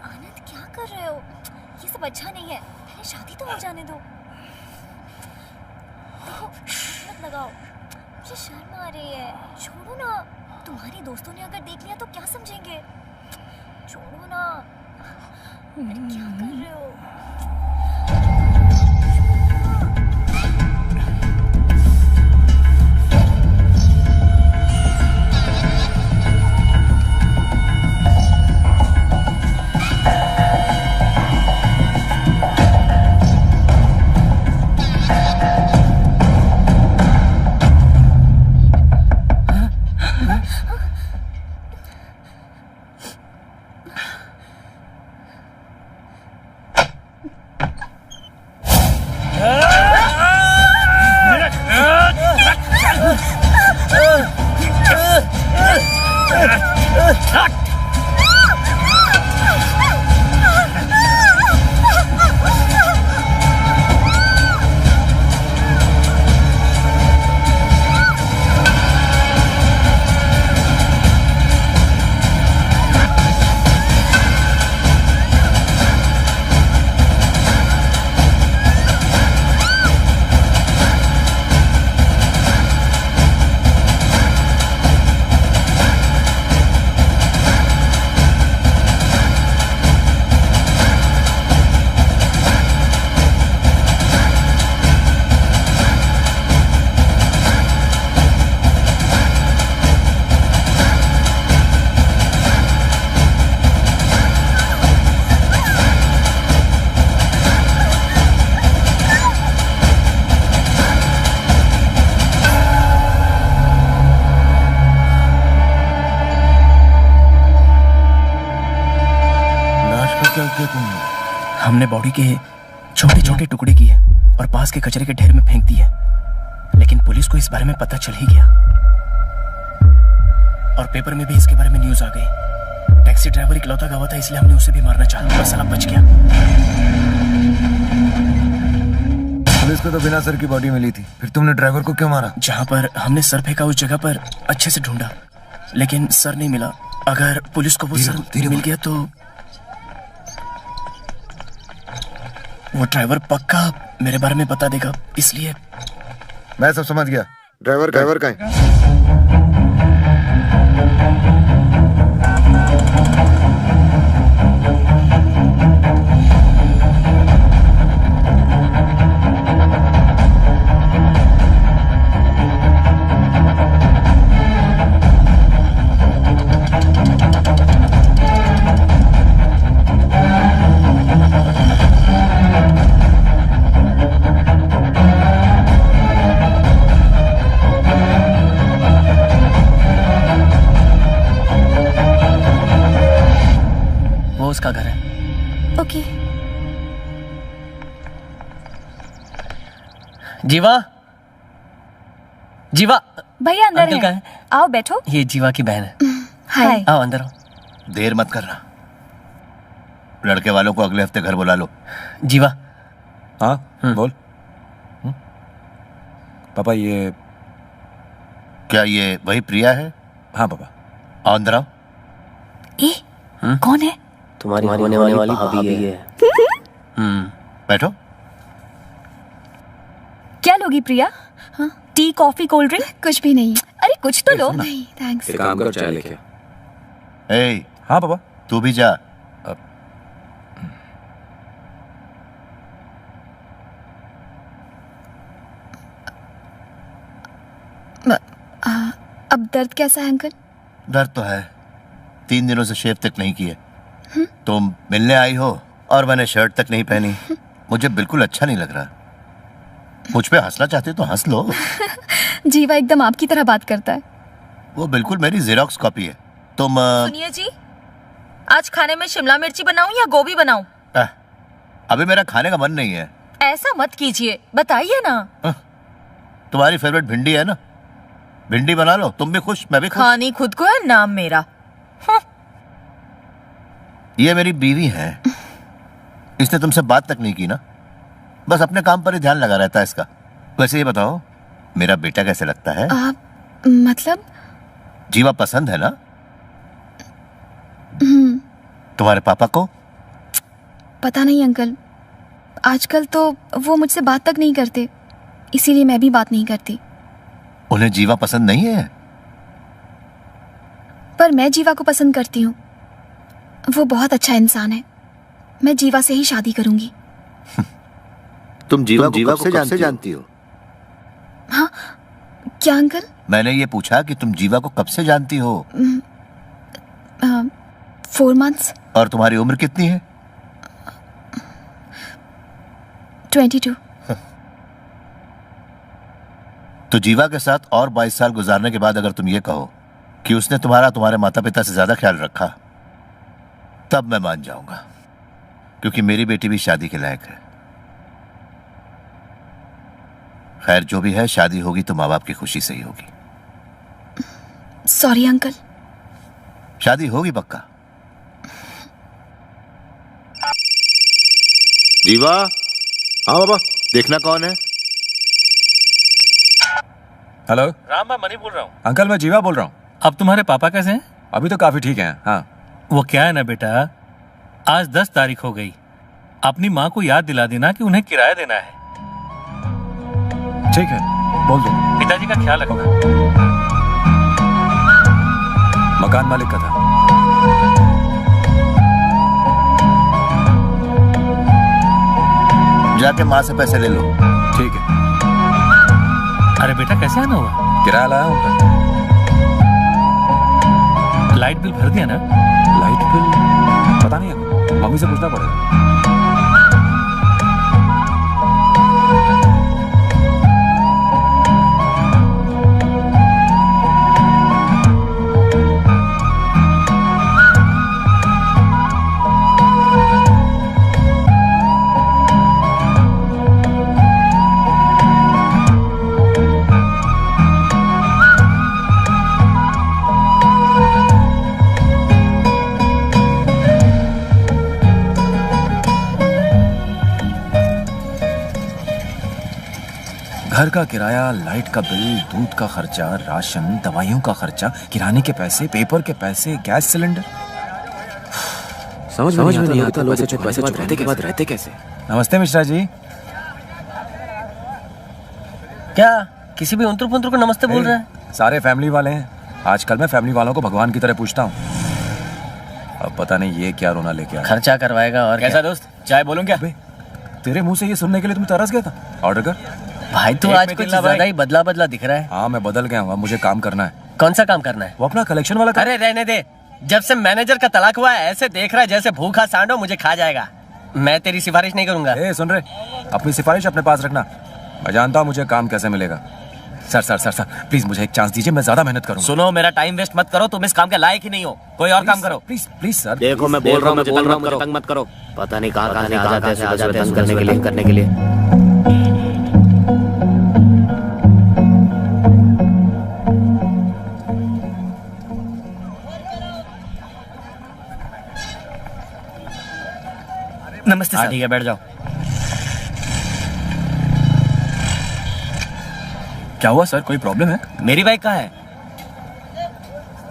आनंद क्या कर रहे हो? ये सब अच्छा नहीं है, पहले शादी तो हो जाने दो। देखो, मत लगाओ, मुझे शर्म आ रही है। छोड़ो ना, तुम्हारे दोस्तों ने अगर देख लिया तो क्या समझेंगे? छोड़ो ना। अरे क्या कर रहे हो? हमने बॉडी के छोटे छोटे टुकड़े किए और पास के कचरे के ढेर में फेंक दिए, लेकिन पुलिस को इस बारे में पता चल ही गया और पेपर में भी इसके बारे में न्यूज आ गई। टैक्सी ड्राइवर इकलौता गवाह था, इसलिए हमने उसे भी मारना चाहा, पर साला बच गया। पुलिस को तो बिना सर की बॉडी मिली थी, फिर तुमने ड्राइवर को क्यों मारा? जहाँ पर हमने सर फेंका उस जगह पर अच्छे से ढूंढा, लेकिन सर नहीं मिला। अगर पुलिस को वो सर मिल गया तो वो ड्राइवर पक्का मेरे बारे में बता देगा, इसलिए मैं सब समझ गया। ड्राइवर का है? उसका घर है। ओके। जीवा, जीवा। भैया अंदर अंकल है। कहाँ है? आओ बैठो। ये जीवा की बहन है। हाय। आओ अंदर आओ। देर मत करना, लड़के वालों को अगले हफ्ते घर बुला लो। जीवा। हाँ बोल। पापा ये क्या ये वही प्रिया है? हाँ पापा। आओ अंदर आओ। ए, कौन है? तुम्हारी होने वाली भाभी है। बैठो। क्या लोगी प्रिया? हाँ? T, coffee, cold drink? कुछ भी नहीं। अरे कुछ तो लो। नहीं थैंक्स। एक काम कर, चाय लेके। ए, हाँ पापा। तू भी जा। अब दर्द कैसा है अंकल? दर्द तो है, 3 दिनों से शेव तक नहीं किए। तुम मिलने आई हो और मैंने शर्ट तक नहीं पहनी, मुझे बिल्कुल अच्छा नहीं लग रहा। मुझ पे हंसना चाहते हो तो हंस लो। जीवा एकदम आपकी तरह बात करता है। वो बिल्कुल मेरी जेरोक्स कॉपी है। तुम सुनिए जी, आज खाने में शिमला मिर्ची बनाऊं या गोभी बनाऊं? अभी मेरा खाने का मन नहीं है। ऐसा मत कीजिए, बताइए ना। तुम्हारी फेवरेट भिंडी है ना, भिंडी बना लो। तुम भी खुश, मैं भी खुश। खानी खुद को है, नाम मेरा। ये मेरी बीवी है, इसने तुमसे बात तक नहीं की ना, बस अपने काम पर ही ध्यान लगा रहता है इसका। वैसे ये बताओ, मेरा बेटा कैसे लगता है? मतलब? जीवा पसंद है ना? तुम्हारे पापा को? पता नहीं अंकल, आजकल तो वो मुझसे बात तक नहीं करते, इसीलिए मैं भी बात नहीं करती। उन्हें जीवा पसंद नहीं है? पर मैं जीवा को पसंद करती हूँ, वो बहुत अच्छा इंसान है। मैं जीवा से ही शादी करूंगी। तुम जीवा को कब से जानती हो? हाँ, क्या अंकल? मैंने ये पूछा कि तुम जीवा को कब से जानती हो? 4 months। और तुम्हारी उम्र कितनी है? 22। तो जीवा के साथ और 22 साल गुजारने के बाद अगर तुम ये कहो कि उसने तुम्हारे माता पिता से ज्यादा ख्याल रखा, तब मैं मान जाऊंगा, क्योंकि मेरी बेटी भी शादी के लायक है। खैर, जो भी है, शादी होगी तो माँ बाप की खुशी से ही होगी। Sorry uncle. शादी होगी पक्का। जीवा, हाँ बाबा, देखना कौन है। हेलो राम, मैं मनी बोल रहा हूँ। अंकल, मैं जीवा बोल रहा हूँ। अब तुम्हारे पापा कैसे हैं? अभी तो काफी ठीक हैं। हाँ, वो क्या है ना बेटा, आज 10 तारीख हो गई, अपनी माँ को याद दिला देना कि उन्हें किराया देना है। ठीक है, बोल दो। पिताजी का ख्याल रखना। मकान मालिक का था। जाके माँ से पैसे ले लो। ठीक है। अरे बेटा, कैसे आना हुआ? किराया लाया हूँ। लाइट बिल भर दिया ना? लाइट बिल पता नहीं है, मम्मी से पूछना पड़ेगा। घर का किराया, लाइट का बिल, दूध का खर्चा, राशन, दवाइयों का खर्चा, किराने के पैसे, पेपर के पैसे, गैस सिलेंडर। समझ में नहीं आता लोग ऐसे पैसे चुकाने के बाद रहते कैसे। नमस्ते मिश्रा जी। क्या किसी भी उंतरू पुंतरू को नमस्ते बोल रहा है? सारे फैमिली वाले हैं। आजकल मैं फैमिली वालों को भगवान की तरह पूछता हूँ। अब पता नहीं ये क्या रोना लेके आया। खर्चा करवाएगा और कैसा दोस्त, चाय बोलूं क्या? तेरे मुंह से ये सुनने के लिए तुम तरस गया था। ऑर्डर कर। भाई तू आज कुछ ज्यादा ही बदला बदला दिख रहा है। हाँ, मैं बदल गया हूँ, अब मुझे काम करना है। कौन सा काम करना है? वो अपना कलेक्शन वाला। अरे रहने दे, जब से मैनेजर का तलाक हुआ है ऐसे देख रहा है जैसे भूखा सांडो मुझे खा जाएगा। मैं तेरी सिफारिश नहीं करूंगा। सुन रहे, अपनी सिफारिश अपने पास रखना। मैं जानता हूँ मुझे काम कैसे मिलेगा। सर प्लीज मुझे एक चांस दीजिए, मैं ज्यादा मेहनत करूंगा। सुनो, मेरा टाइम वेस्ट मत करो, तुम इस काम के लायक ही नहीं हो, कोई और काम करो। Please sir. देखो मैं बोल रहा हूँ, मुझे तंग मत करो। पता नहीं कहाँ से आ जाते हैं तंग करने के लिए। नमस्ते सर। ठीक है, बैठ जाओ। क्या हुआ सर, कोई प्रॉब्लम है? मेरी बाइक कहाँ है?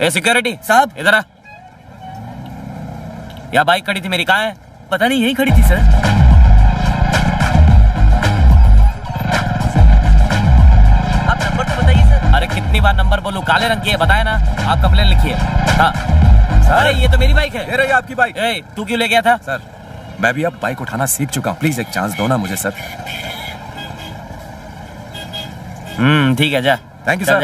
ए सिक्योरिटी साहब, इधर आ। या बाइक खड़ी थी मेरी, कहाँ है? पता नहीं, यही खड़ी थी सर। आप नंबर तो बताइए सर। अरे कितनी बार नंबर बोलूं, काले रंग की है, बताया ना। आप कंप्लेन लिखिए। हाँ अरे ये तो मेरी बाइक है। ये रही आपकी बाइक। तू क्यों ले गया था? सर मैं भी अब बाइक उठाना सीख चुका हूँ, प्लीज एक चांस दो ना मुझे सर। ठीक है, जा। Thank you sir.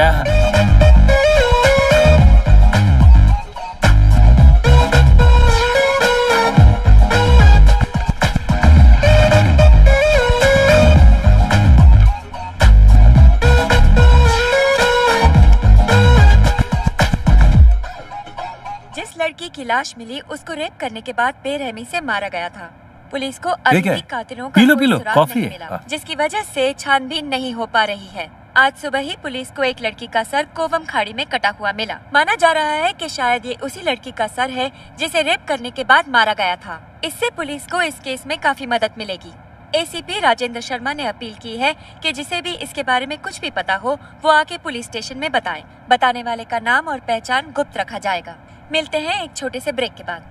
जिस लड़की की लाश मिली उसको रेप करने के बाद बेरहमी से मारा गया था। पुलिस को ये अभी क्या भी है? कातिलों का पी लो, कोई पी लो, सुराग कॉफी नहीं है। मिला, हाँ। जिसकी वजह से छानबीन नहीं हो पा रही है। आज सुबह ही पुलिस को एक लड़की का सर कोवम खाड़ी में कटा हुआ मिला। माना जा रहा है कि शायद ये उसी लड़की का सर है जिसे रेप करने के बाद मारा गया था। इससे पुलिस को इस केस में काफी मदद मिलेगी। एसीपी राजेंद्र शर्मा ने अपील की है कि जिसे भी इसके बारे में कुछ भी पता हो वो आके पुलिस स्टेशन में बताएं। बताने वाले का नाम और पहचान गुप्त रखा जाएगा। मिलते हैं एक छोटे से ब्रेक के बाद।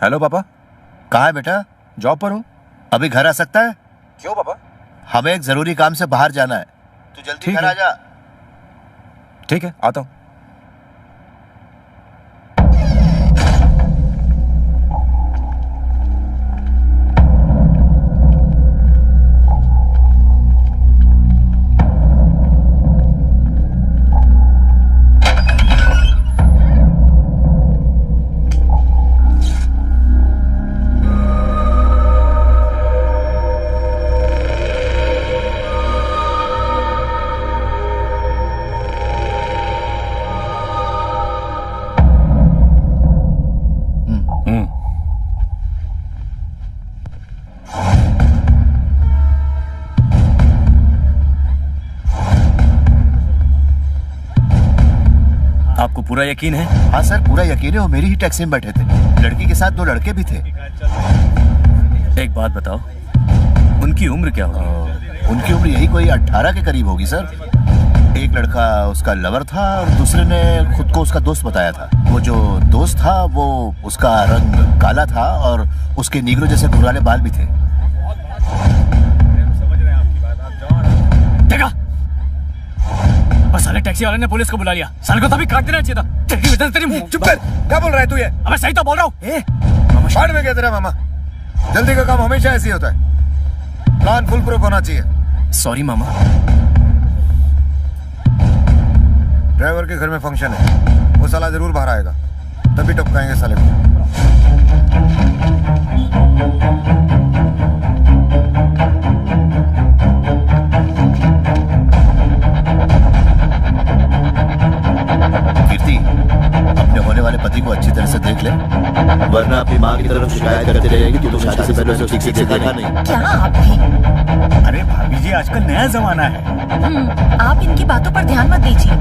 हेलो पापा। कहाँ है बेटा? जॉब पर हूँ। अभी घर आ सकता है? क्यों पापा? हमें एक जरूरी काम से बाहर जाना है, तू जल्दी घर आ जा। ठीक है, आता हूँ। आपको पूरा यकीन है? हाँ सर, पूरा यकीन है। वो मेरी ही टैक्सी में बैठे थे। लड़की के साथ 2 लड़के भी थे। एक बात बताओ, उनकी उम्र क्या होगी? उनकी उम्र यही कोई 18 के करीब होगी सर। एक लड़का उसका लवर था और दूसरे ने खुद को उसका दोस्त बताया था। वो जो दोस्त था वो उसका रंग काला था और उसके नीग्रो जैसे घुंघराले बाल भी थे। देखा, और साले टैक्सी वाले ने पुलिस को बुला लिया। साले को तभी काट देना चाहिए था। तेरी वजह से तेरी मुंह। चुप कर, क्या बोल रहा है तू ये? अबे सही तो बोल रहा हूँ। मामा में क्या तेरा मामा? जल्दी का काम हमेशा ऐसे ही होता है। प्लान फुल प्रूफ होना चाहिए। सॉरी मामा। ड्राइवर के घर में फंक्शन है, वो साला जरूर बाहर आएगा, तभी टपकाएंगे साले को। कीर्ति, अपने होने वाले पति को अच्छी तरह से देख ले, वरना अपनी माँ की तरफ शिकायत करती रहेगी कि तू शादी से पहले उसे ठीक से देखा नहीं। क्या आप भी? अरे भाभी जी, आजकल नया जमाना है। आप इनकी बातों पर ध्यान मत दीजिए।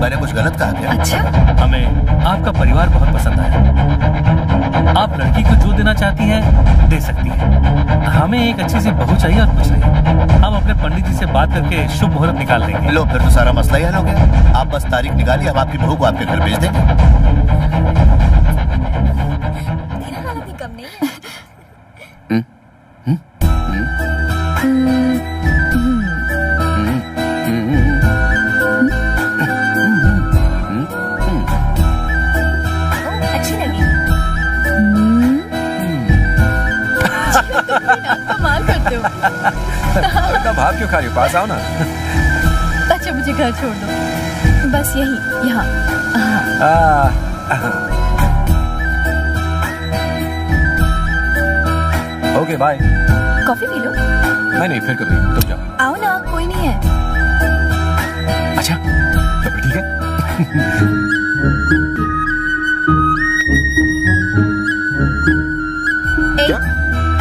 मैंने कुछ गलत कहा क्या? अच्छा, हमें आपका परिवार बहुत पसंद आया। आप लड़की को जो देना चाहती हैं दे सकती हैं। हमें एक अच्छी सी बहू चाहिए और कुछ नहीं। हम अपने पंडित जी से बात करके शुभ मुहूर्त निकाल देंगे। लो, फिर तो सारा मसला ही हल हो गया। आप बस तारीख निकालिए, हम आपकी बहू को आपके घर भेज देंगे। तेरा वाला भी कम नहीं है। अच्छी लगी। कमाल करते हो। इतना भाव क्यों खा रही हो? पास आओ ना। अच्छा, मुझे घर छोड़ दो, बस यही यहाँ। Okay bye. कॉफी पी लो। नहीं, फिर कभी। तुम जाओ। आओ ना, कोई नहीं है। अच्छा, तो फिर ठीक है।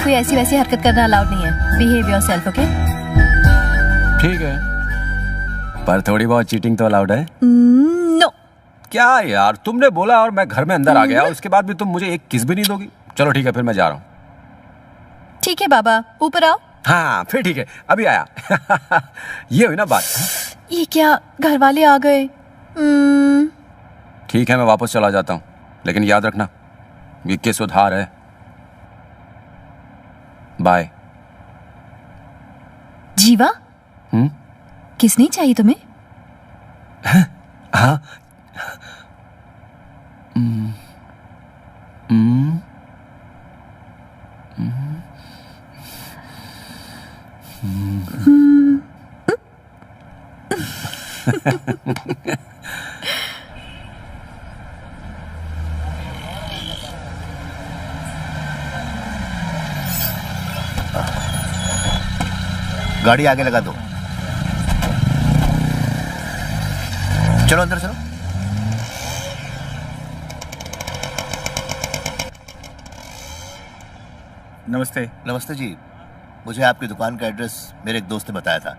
कोई ऐसी वैसी हरकत करना अलाउड नहीं है। Behave yourself, okay? ठीक है, पर थोड़ी बहुत चीटिंग तो अलाउड है। नो। क्या यार, तुमने बोला और मैं घर में अंदर आ गया, उसके बाद भी तुम मुझे एक किस भी नहीं दोगी? चलो ठीक है, फिर मैं जा रहा हूँ। ठीक है बाबा, ऊपर आओ। हाँ फिर ठीक है, अभी आया। ये हुई ना बात। ये क्या, घर वाले आ गए? ठीक है, मैं वापस चला जाता हूँ, लेकिन याद रखना ये केस उधार है। बाय। जीवा, किसने चाहिए तुम्हें? हाँ। गाड़ी आगे लगा दो। चलो अंदर चलो। नमस्ते। नमस्ते जी, मुझे आपकी दुकान का एड्रेस मेरे एक दोस्त ने बताया था।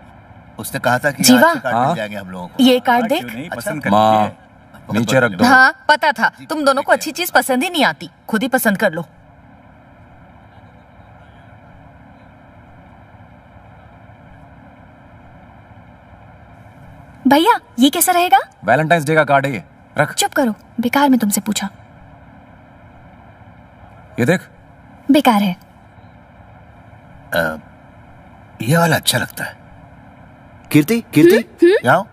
उसने कहा था कि जीवा, आज से कार्ड मिल जाएंगे हम लोगों को। ये कार्ड देख। माँ नीचे रख दो। हाँ पता था, तुम दोनों को अच्छी चीज पसंद ही नहीं आती, खुद ही पसंद कर लो। भैया ये कैसा रहेगा? वैलेंटाइंस डे का कार्ड है ये, रख। चुप करो, बेकार में तुमसे पूछा। ये देख। बेकार है। ये वाला अच्छा लगता है। कीर्ति कीर्ति यहाँ आओ।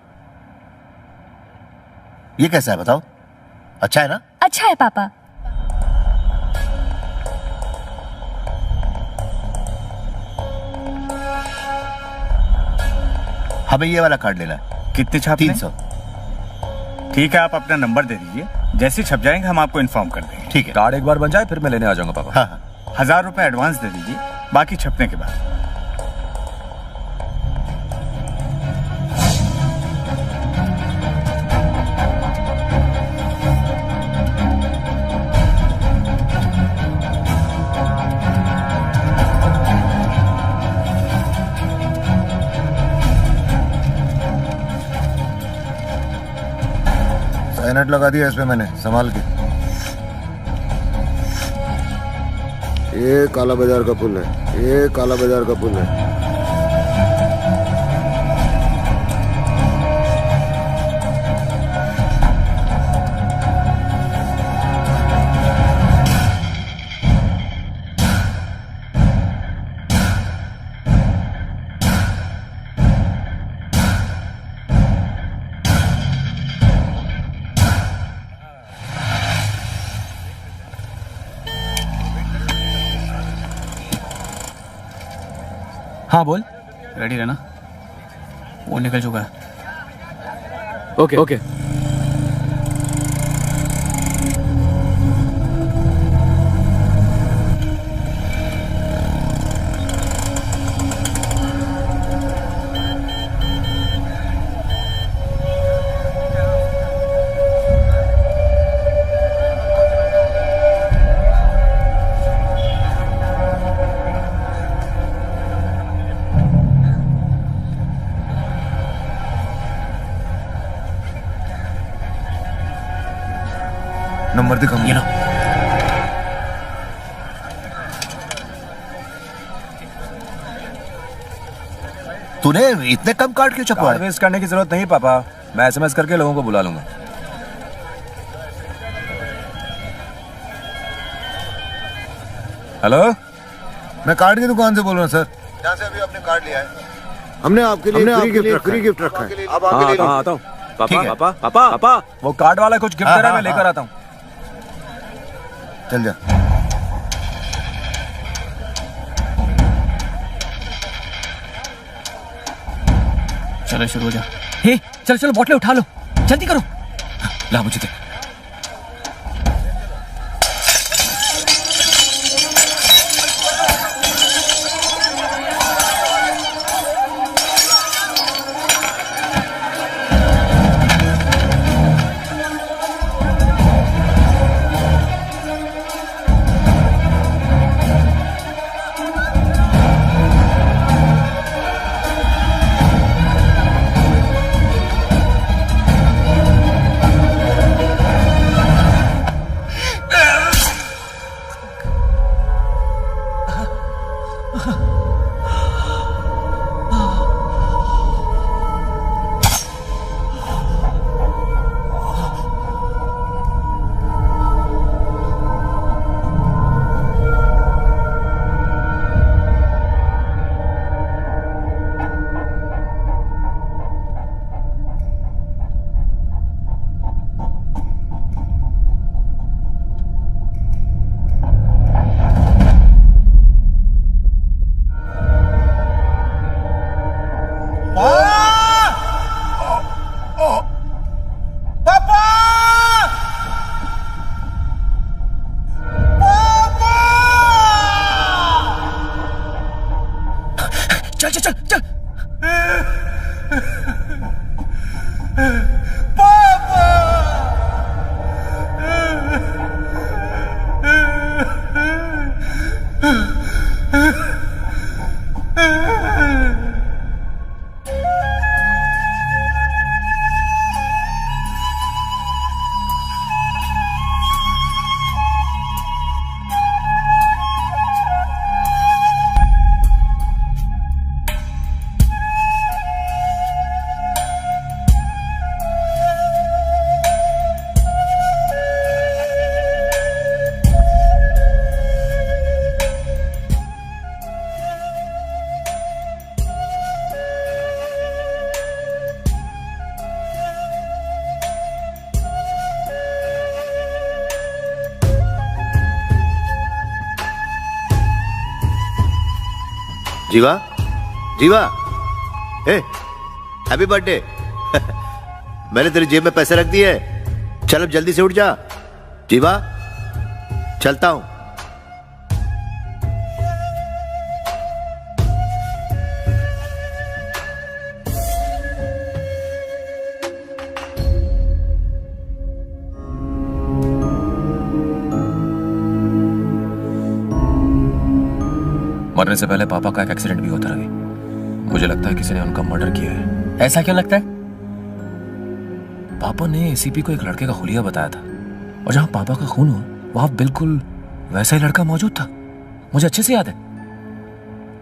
ये कैसा है बताओ? अच्छा है ना? अच्छा है पापा। हमें ये वाला कार्ड लेना है। कितने छापने? 300। ठीक है, आप अपना नंबर दे दीजिए, जैसे ही छप जाएंगे हम आपको इन्फॉर्म कर देंगे। ठीक है। कार्ड एक बार बन जाए फिर मैं लेने आ जाऊंगा पापा। हाँ हाँ। 1000 रुपए एडवांस दे दीजिए, बाकी छपने के बाद। साइनेट लगा दिया इस पे मैंने, संभाल के। ये काला बाजार का पुल है, ये काला बाजार का पुल है। हाँ बोल। रेडी रहना, वो निकल चुका है। Okay okay. नंबर दिखा मुझे। तूने इतने कम कार्ड क्यों छपवाए? कार्ड वेस्ट करने की जरूरत नहीं पापा, मैं एसएमएस करके लोगों को बुला लूंगा। हेलो, मैं कार्ड की दुकान से बोल रहा हूँ सर। यहाँ से अभी आपने कार्ड लिया है। हमने आपके लिए फ्री गिफ्ट रखा है। अब आता हूँ। पापा पापा पापा पापा, वो कार्ड वाला कुछ गिफ्ट दे रहा है, मैं लेकर आता हूँ। चल जा। चलो शुरू हो जा। हे चलो चलो, बोतलें उठा लो, जल्दी करो। ला मुझे दे। चल चल चल चल। जीवा, जीवा, ए, हैप्पी बर्थडे। मैंने तेरी जेब में पैसे रख दिए। चल अब जल्दी से उठ जा। जीवा, चलता हूं। मरने से पहले पापा का एक एक्सीडेंट भी होता रवि। मुझे लगता है किसी ने उनका मर्डर किया है। ऐसा क्यों लगता है? पापा ने एसीपी को एक लड़के का हुलिया बताया था, और जहां पापा का खून हुआ वहां बिल्कुल वैसा ही लड़का मौजूद था। मुझे अच्छे से याद है।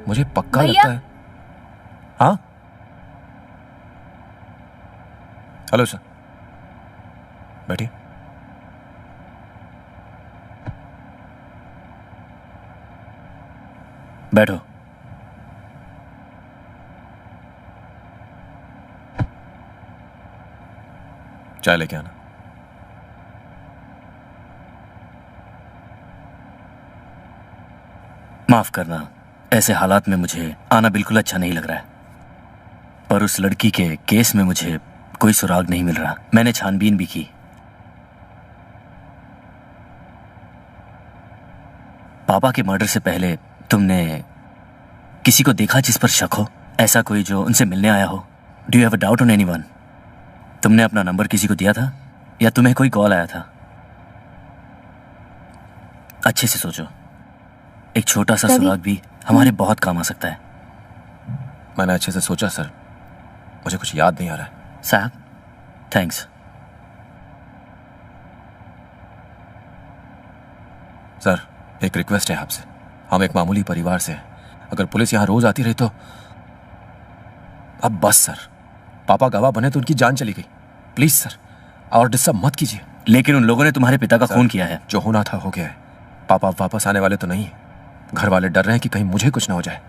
मुझे पक्का लगता है। हाँ, हेलो सर, बैठिए। बैठो। चाय लेके आना। माफ करना, ऐसे हालात में मुझे आना बिल्कुल अच्छा नहीं लग रहा है, पर उस लड़की के केस में मुझे कोई सुराग नहीं मिल रहा। मैंने छानबीन भी की। पापा के मर्डर से पहले तुमने किसी को देखा जिस पर शक हो? ऐसा कोई जो उनसे मिलने आया हो? Do you have a doubt on anyone? तुमने अपना नंबर किसी को दिया था या तुम्हें कोई कॉल आया था? अच्छे से सोचो, एक छोटा सा सुराग भी हमारे बहुत काम आ सकता है। मैंने अच्छे से सोचा सर, मुझे कुछ याद नहीं आ रहा है। साहब, थैंक्स। सर, एक रिक्वेस्ट है आपसे। हम एक मामूली परिवार से हैं। अगर पुलिस यहाँ रोज आती रही तो अब बस सर। पापा गवाह बने तो उनकी जान चली गई। प्लीज सर, और डिस्टर्ब मत कीजिए। लेकिन उन लोगों ने तुम्हारे पिता का खून किया है। जो होना था हो गया है। पापा वापस आने वाले तो नहीं है। घर वाले डर रहे हैं कि कहीं मुझे कुछ ना हो जाए।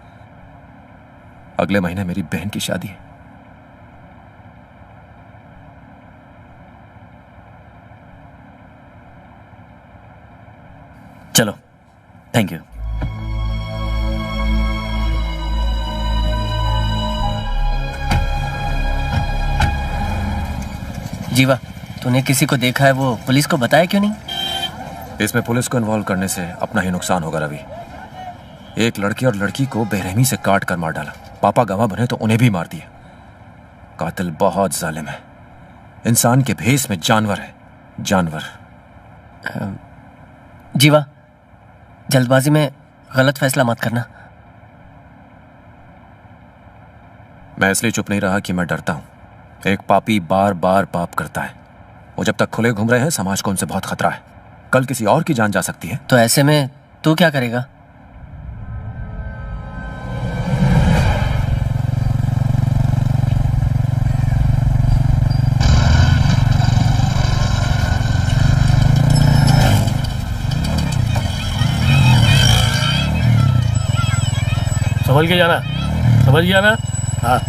अगले महीने मेरी बहन की शादी है। चलो, थैंक यू। जीवा, तूने किसी को देखा है, वो पुलिस को बताया क्यों नहीं? इसमें पुलिस को इन्वॉल्व करने से अपना ही नुकसान होगा रवि। एक लड़के और लड़की को बेरहमी से काट कर मार डाला। पापा गवाह बने तो उन्हें भी मार दिया। कातिल बहुत जालिम है। इंसान के भेष में जानवर है, जानवर। जीवा, जल्दबाजी में गलत फैसला मत करना। मैं इसलिए चुप नहीं रहा कि मैं डरता हूं। एक पापी बार बार पाप करता है। वो जब तक खुले घूम रहे हैं, समाज को उनसे बहुत खतरा है। कल किसी और की जान जा सकती है। तो ऐसे में तू क्या करेगा? संभल के जाना, समझ गया ना? हाँ,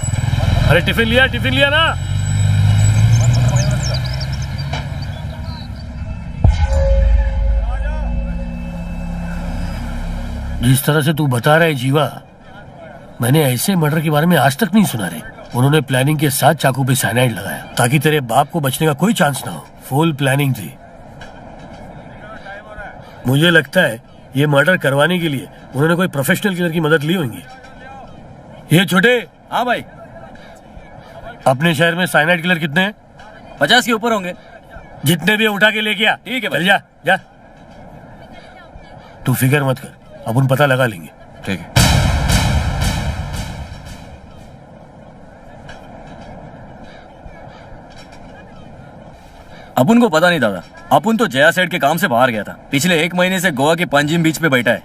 अरे टिफिन लिया ना? जिस तरह से तू बता रहा है जीवा, मैंने ऐसे मर्डर के बारे में आज तक नहीं सुना रे। उन्होंने प्लानिंग के साथ चाकू पे साइनाइड लगाया ताकि तेरे बाप को बचने का कोई चांस ना हो। फुल प्लानिंग थी। मुझे लगता है ये मर्डर करवाने के लिए उन्होंने कोई प्रोफेशनल किलर की मदद ली होगी। ये छोटे। हाँ भाई। अपने शहर में साइनाइड किलर कितने हैं? 50 के ऊपर होंगे। जितने भी उठा के लेके आ। ठीक है भाई। चल जा। तू फिक्र मत कर, अपन पता लगा लेंगे। ठीक है। अपन को पता नहीं दादा, अपन तो जया सेठ के काम से बाहर गया था। पिछले 1 महीने से गोवा के पंजिम बीच पे बैठा है।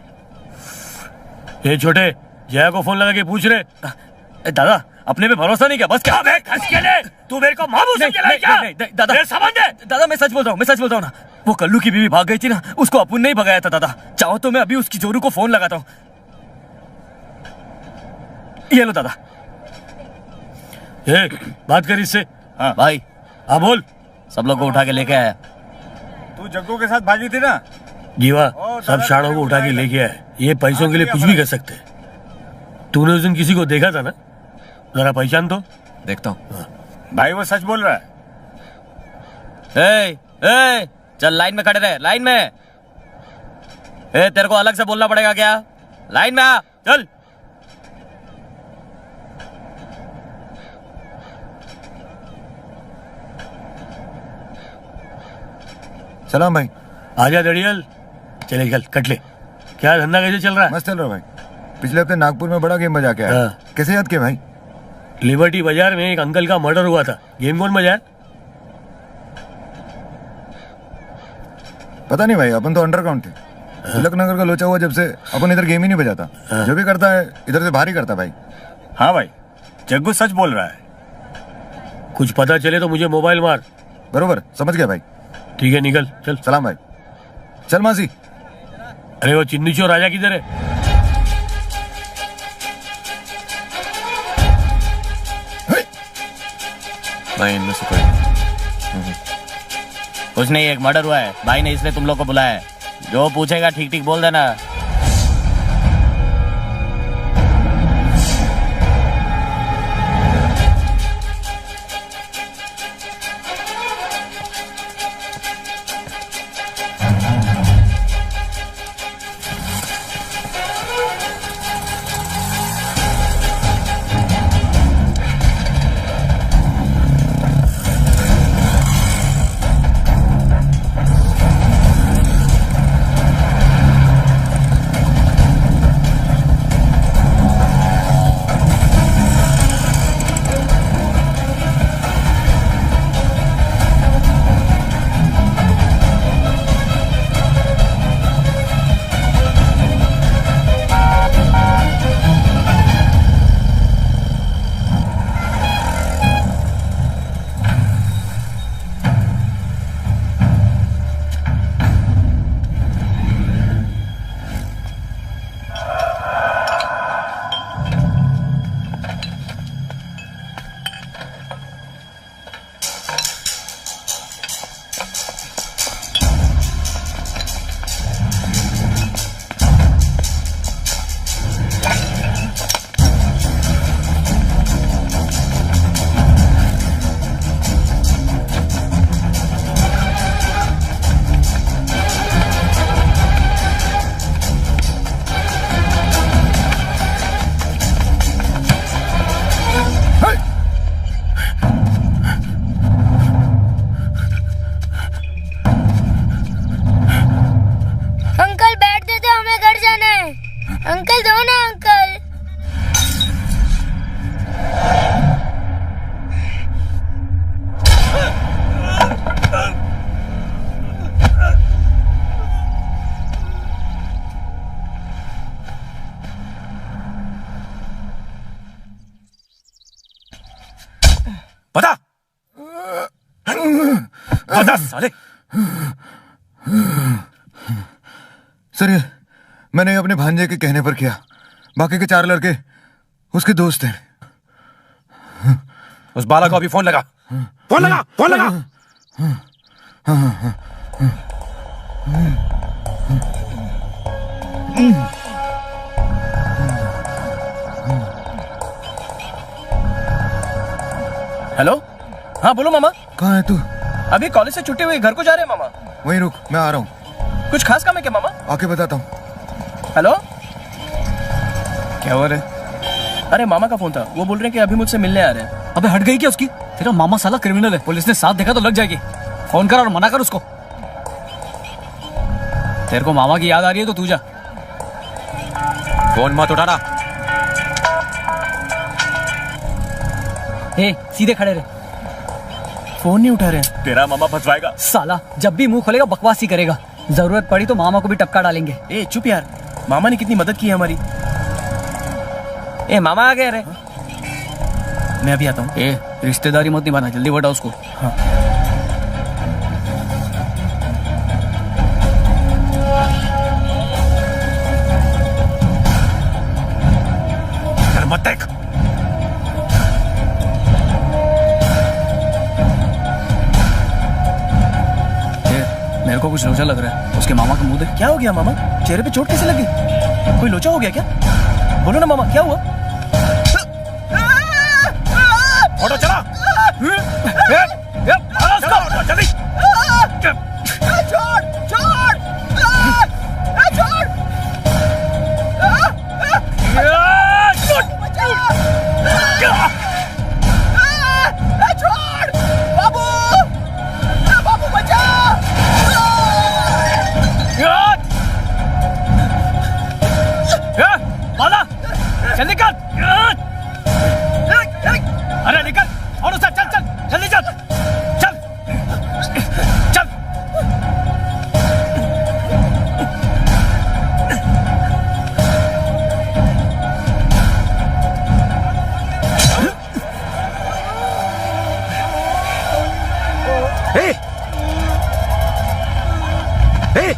ये छोटे, जया को फोन लगा के पूछ रहे। दादा, अपने पे भरोसा नहीं क्या? बस क्या तू मेरे को मामू समझ रहा है क्या? नहीं, दादा, दादा मैं सच बोल रहा हूँ ना। वो कल्लू की बीवी भाग गई थी ना, उसको अपन ने ही भगाया था दादा। चाहो तो मैं अभी उसकी जोरू को फोन लगाता हूँ। ये लो दादा। बात कर इससे। हाँ भाई। हाँ बोल। सब लोग को उठा के लेके आया। तू जग्गू के साथ भागी थी ना? जीवा, सब शाणों को उठा के लेके आए। ये पैसों के लिए कुछ भी कर सकते हैं। तूने उस दिन किसी को देखा था ना? जरा पहचान तो। देखता हूँ। भाई वो सच बोल रहा है। ए, चल लाइन में खड़े रहे, लाइन में। तेरे को अलग से बोलना पड़ेगा क्या? लाइन में आ, चल। सलाम भाई। आजा दड़ियल, चले चल कट ले। क्या धंधा कैसे चल रहा है? मस्त चल रहा है भाई। पिछले हफ्ते नागपुर में बड़ा गेम बजा के आया। कैसे याद किया भाई? लिबर्टी बाजार में एक अंकल का मर्डर हुआ था। गेम कौन बजाया? पता नहीं भाई, अपन तो अंडरग्राउंड थे। तिलक नगर का लोचा हुआ जब से अपन इधर गेम ही नहीं बजाता। जो भी करता है इधर से बाहर ही करता भाई। हाँ भाई, जग्गू सच बोल रहा है। कुछ पता चले तो मुझे मोबाइल मार। बरोबर, समझ गया भाई। ठीक है, निकल चल। सलाम भाई। चल मासी। अरे वो चिन्नी चोर राजा किधर है? भाई इनमें से कोई कुछ नहीं, एक मर्डर हुआ है। भाई ने इसलिए तुम लोग को बुलाया है। जो पूछेगा ठीक ठीक बोल देना। अंकल दो ना अंकल। बता बता साले। सर ये मैंने अपने भांजे के कहने पर किया। बाकी के 4 लड़के उसके दोस्त हैं। उस बाला को अभी फोन लगा। फोन लगा, फोन लगा। हेलो, हाँ बोलो मामा। कहाँ है तू? अभी कॉलेज से छुट्टी हुई घर को जा रहे हैं मामा। वहीं रुक, मैं आ रहा हूँ। कुछ खास काम है क्या मामा? आके बताता हूँ। हेलो, क्या हो रहा है? अरे मामा का फोन था, वो बोल रहे हैं कि अभी मुझसे मिलने आ रहे हैं। अबे हट गई क्या उसकी? तेरा मामा साला क्रिमिनल है, पुलिस ने साथ देखा तो लग जाएगी। फोन कर और मना कर उसको। तेरे को मामा की याद आ रही है तो तू जा। फोन मत उठाना। सीधे खड़े रहे। फोन नहीं उठा रहे। तेरा मामा फंसवाएगा साला, जब भी मुंह खोलेगा बकवास ही करेगा। जरूरत पड़ी तो मामा को भी टपका डालेंगे। ए चुप यार, मामा ने कितनी मदद की है हमारी। ए मामा आ गए। रे मैं अभी आता हूँ। रिश्तेदारी मत निभाना, जल्दी बता उसको। हाँ। मत देख। मेरे को कुछ लोचा लग रहा है। उसके मामा का मुंह देख। क्या हो गया मामा? चेहरे पे चोट कैसे लगी? कोई लोचा हो गया क्या? बोलो ना मामा, क्या हुआ? Hey! Hey!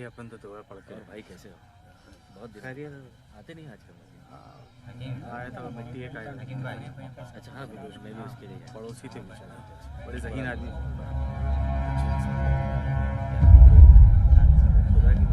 अपन तो दुआ पड़ के भाई कैसे हो? बहुत दिखा दिया आते नहीं आजकल। आया था मिट्टी एक आया। अच्छा हाँ बिल्कुल मैं भी उसके लिए पड़ोसी थे मुझे बड़े ज़हीन आदमी। खुदा की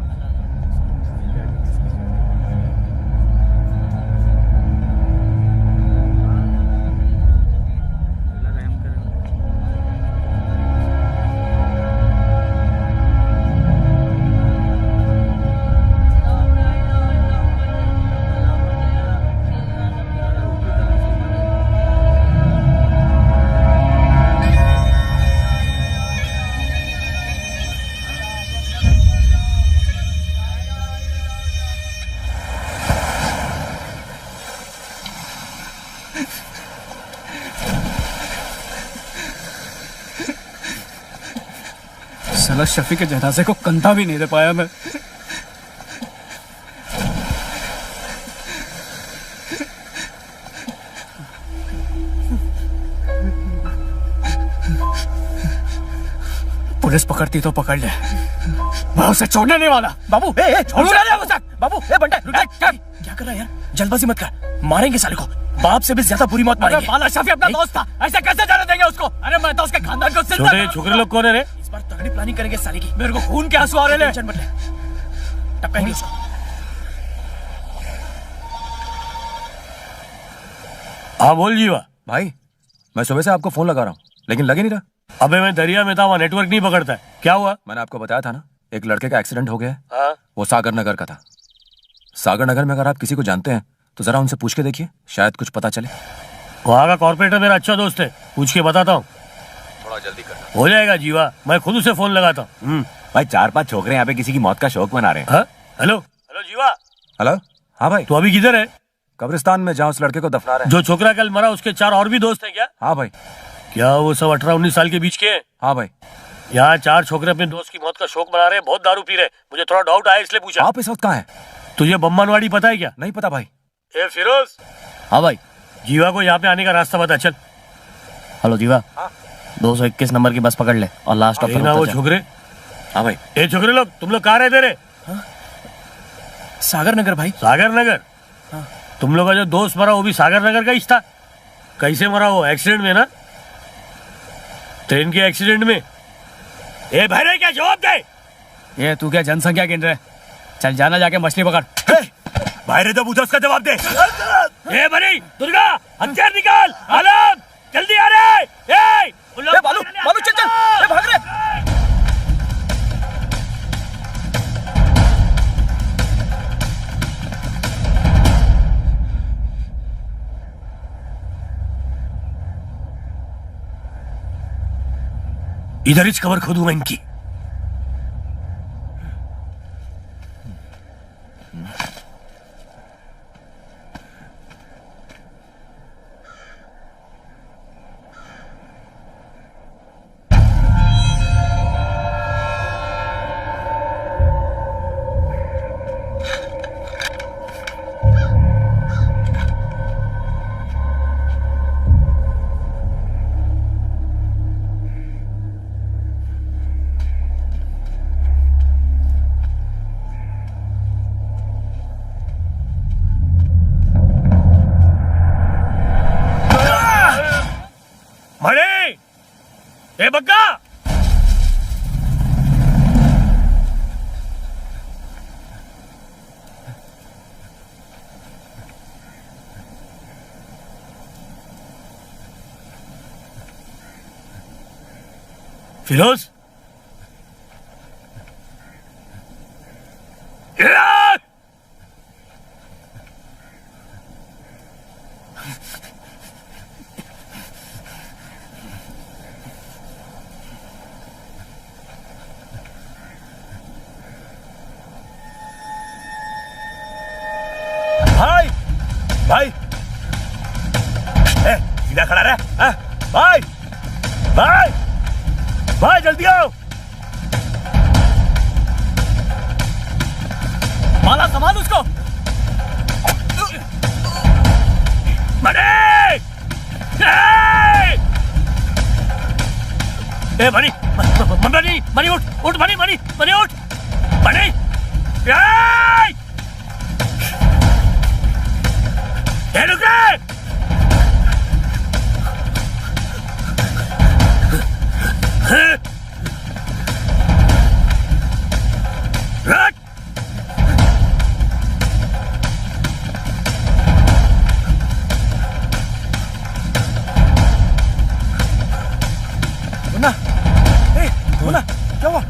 साला शफी के जनाजे को कंधा भी नहीं दे पाया मैं। पुलिस पकड़ती तो पकड़ ले, मैं उसे छोड़ने नहीं वाला। बाबू बाबू बंटा क्या कर रहा है यार? जल्दबाजी मत कर, मारेंगे साले को। बाप से भी ज्यादा बुरी मौत मारेंगे। बाला शफी अपना दोस्त था, ऐसे कैसे जाने देंगे उसको? अरे मैं तो उसके खानदान को छोटे छोकरे लोग कौन है रे? इस बार तगड़ी प्लानिंग करेंगे साले की। मेरे को खून के आंसू आ रहे हैं। टेंशन मत ले, टपकाएंगे उसको। हाँ बोल जीवा। भाई मैं सुबह से आपको फोन लगा रहा हूँ लेकिन लगे नहीं रहा। अबे मैं दरिया में था, वहाँ नेटवर्क नहीं पकड़ता है। क्या हुआ? मैंने आपको बताया था ना, एक लड़के का एक्सीडेंट हो गया है। हाँ? वो सागर नगर का था। सागर नगर में अगर आप किसी को जानते हैं तो जरा उनसे पूछ के देखिए, शायद कुछ पता चले। वहाँ का कॉर्पोरेटर मेरा अच्छा दोस्त है, पूछ के बताता हूँ। थोड़ा जल्दी करना। हो जाएगा जीवा, मैं खुद उसे फोन लगाता हूँ। भाई 4-5 छोकरे यहाँ पे किसी की मौत का शौक मना रहे हैं। हेलो हेलो जीवा। हेलो हाँ भाई। तो अभी किधर है? कब्रिस्तान में, जहाँ उस लड़के को दफना रहे हैं। जो छोकरा कल मरा उसके 4 और भी दोस्त हैं क्या? हाँ भाई। क्या वो सब 18-19 साल के बीच के हैं? हाँ भाई। यहाँ 4 छोकरे अपने दोस्त की मौत का शौक मना रहे हैं, बहुत दारू पी रहे। मुझे थोड़ा डाउट आया इसलिए पूछा। आप इस वक्त कहाँ है? तुझे बम्बानवाड़ी पता है क्या? नहीं पता भाई। ए फिरोज। हाँ भाई। जीवा को यहाँ पे आने का रास्ता बता। चल। हेलो जीवा। 221 नंबर की बस पकड़ ले और लास्ट स्टॉप ना वो छोकरे। हाँ भाई। ए छोकरे लोग, तुम लोग कहाँ रहते रे? सागर नगर भाई। सागर नगर? तुम लोग का जो दोस्त मरा वो भी सागर नगर का ही था? कैसे मरा वो? एक्सीडेंट में ना? ट्रेन के एक्सीडेंट में? ए भाई क्या जवाब दे? ये तू क्या जनसंख्या गिन रहा है? चल जाना जाके मछली पकड़। भाई तो पूछा, उसका जवाब दे। ए बनी दुर्गा, हथियार निकाल। आलम जल्दी आ रहे। ए बालू बालू चल चल, ए भाग रहे। इधर ही कवर खोदूं मैं इनकी। ए बग्गा, फिरोज, भाई भाई सीधा खड़ा रहे। भाई भाई भाई जल्दी आओ। माला संभाल उसको। बनी बनी बनी उठ उठ बनी बनी बनी उठ बनी। रुक रे। मुन्ना, मुन्ना क्या हुआ?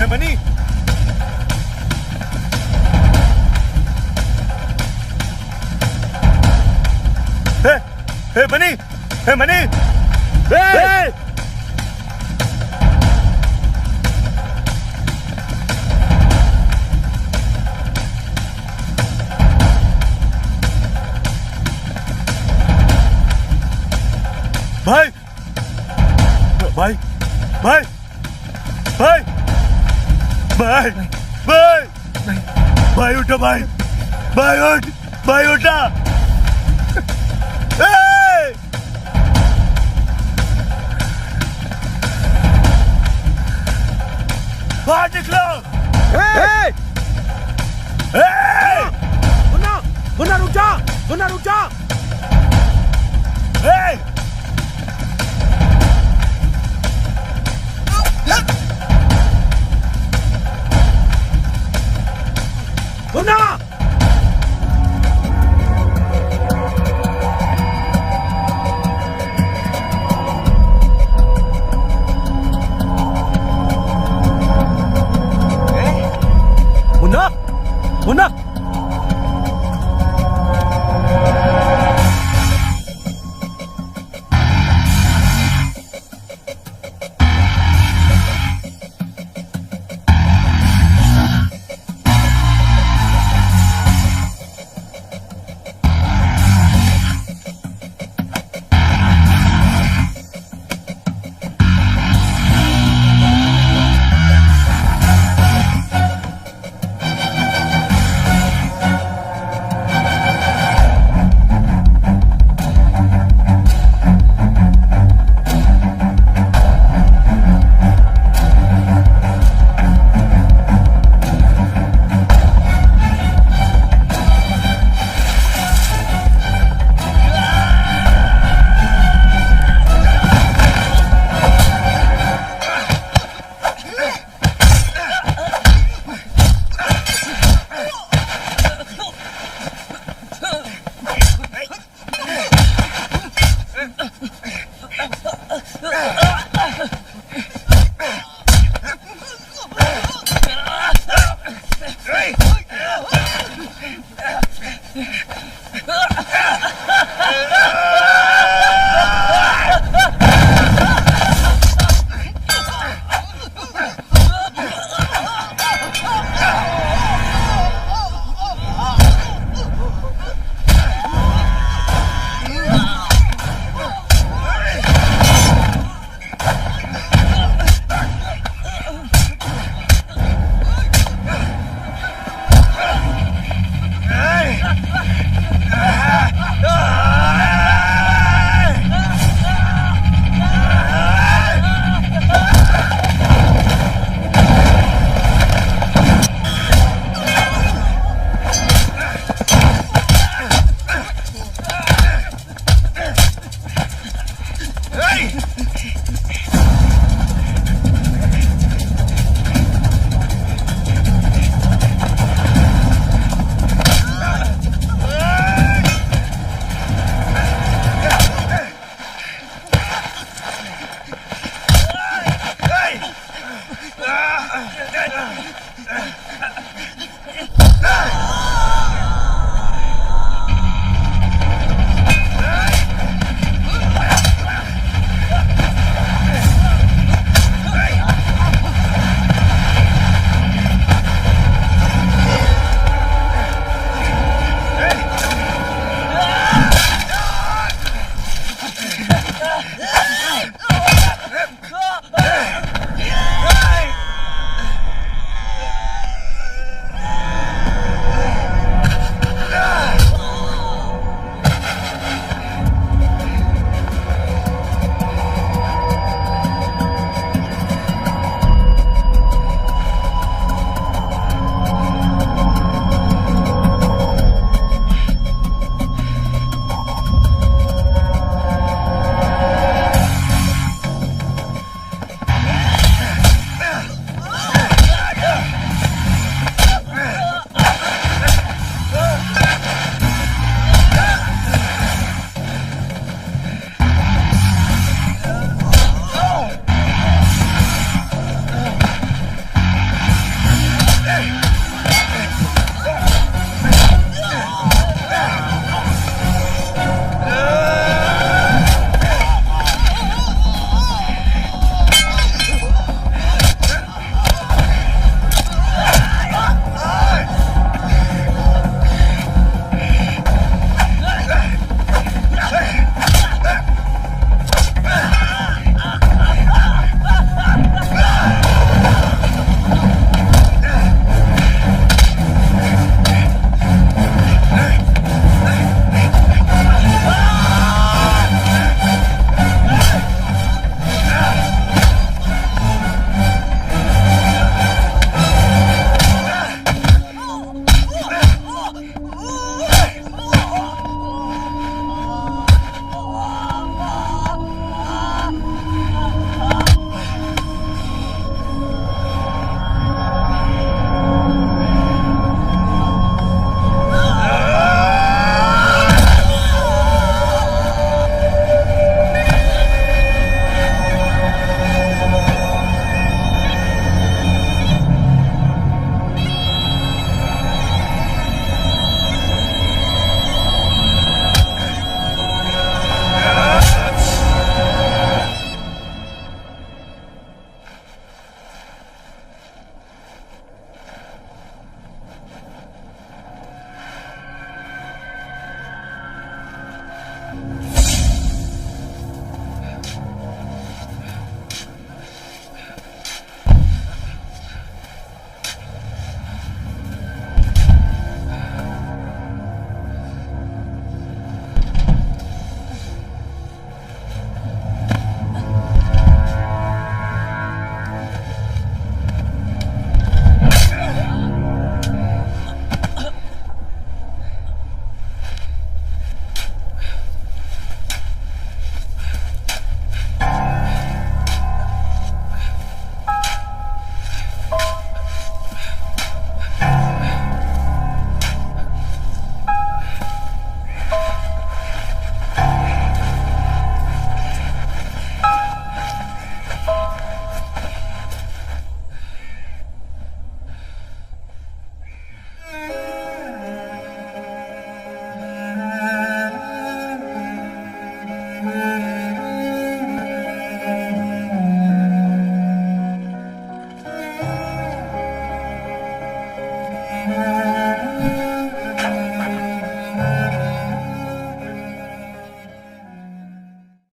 बनी बनी बनी भाई भाई भाई भाई भाई भाई भाई उठो भाई भाई उठ भाई उठा। बाहर निकलो। मुन्ना मुन्ना रुक जा, मुन्ना रुक जा। मुन्ना मुन्ना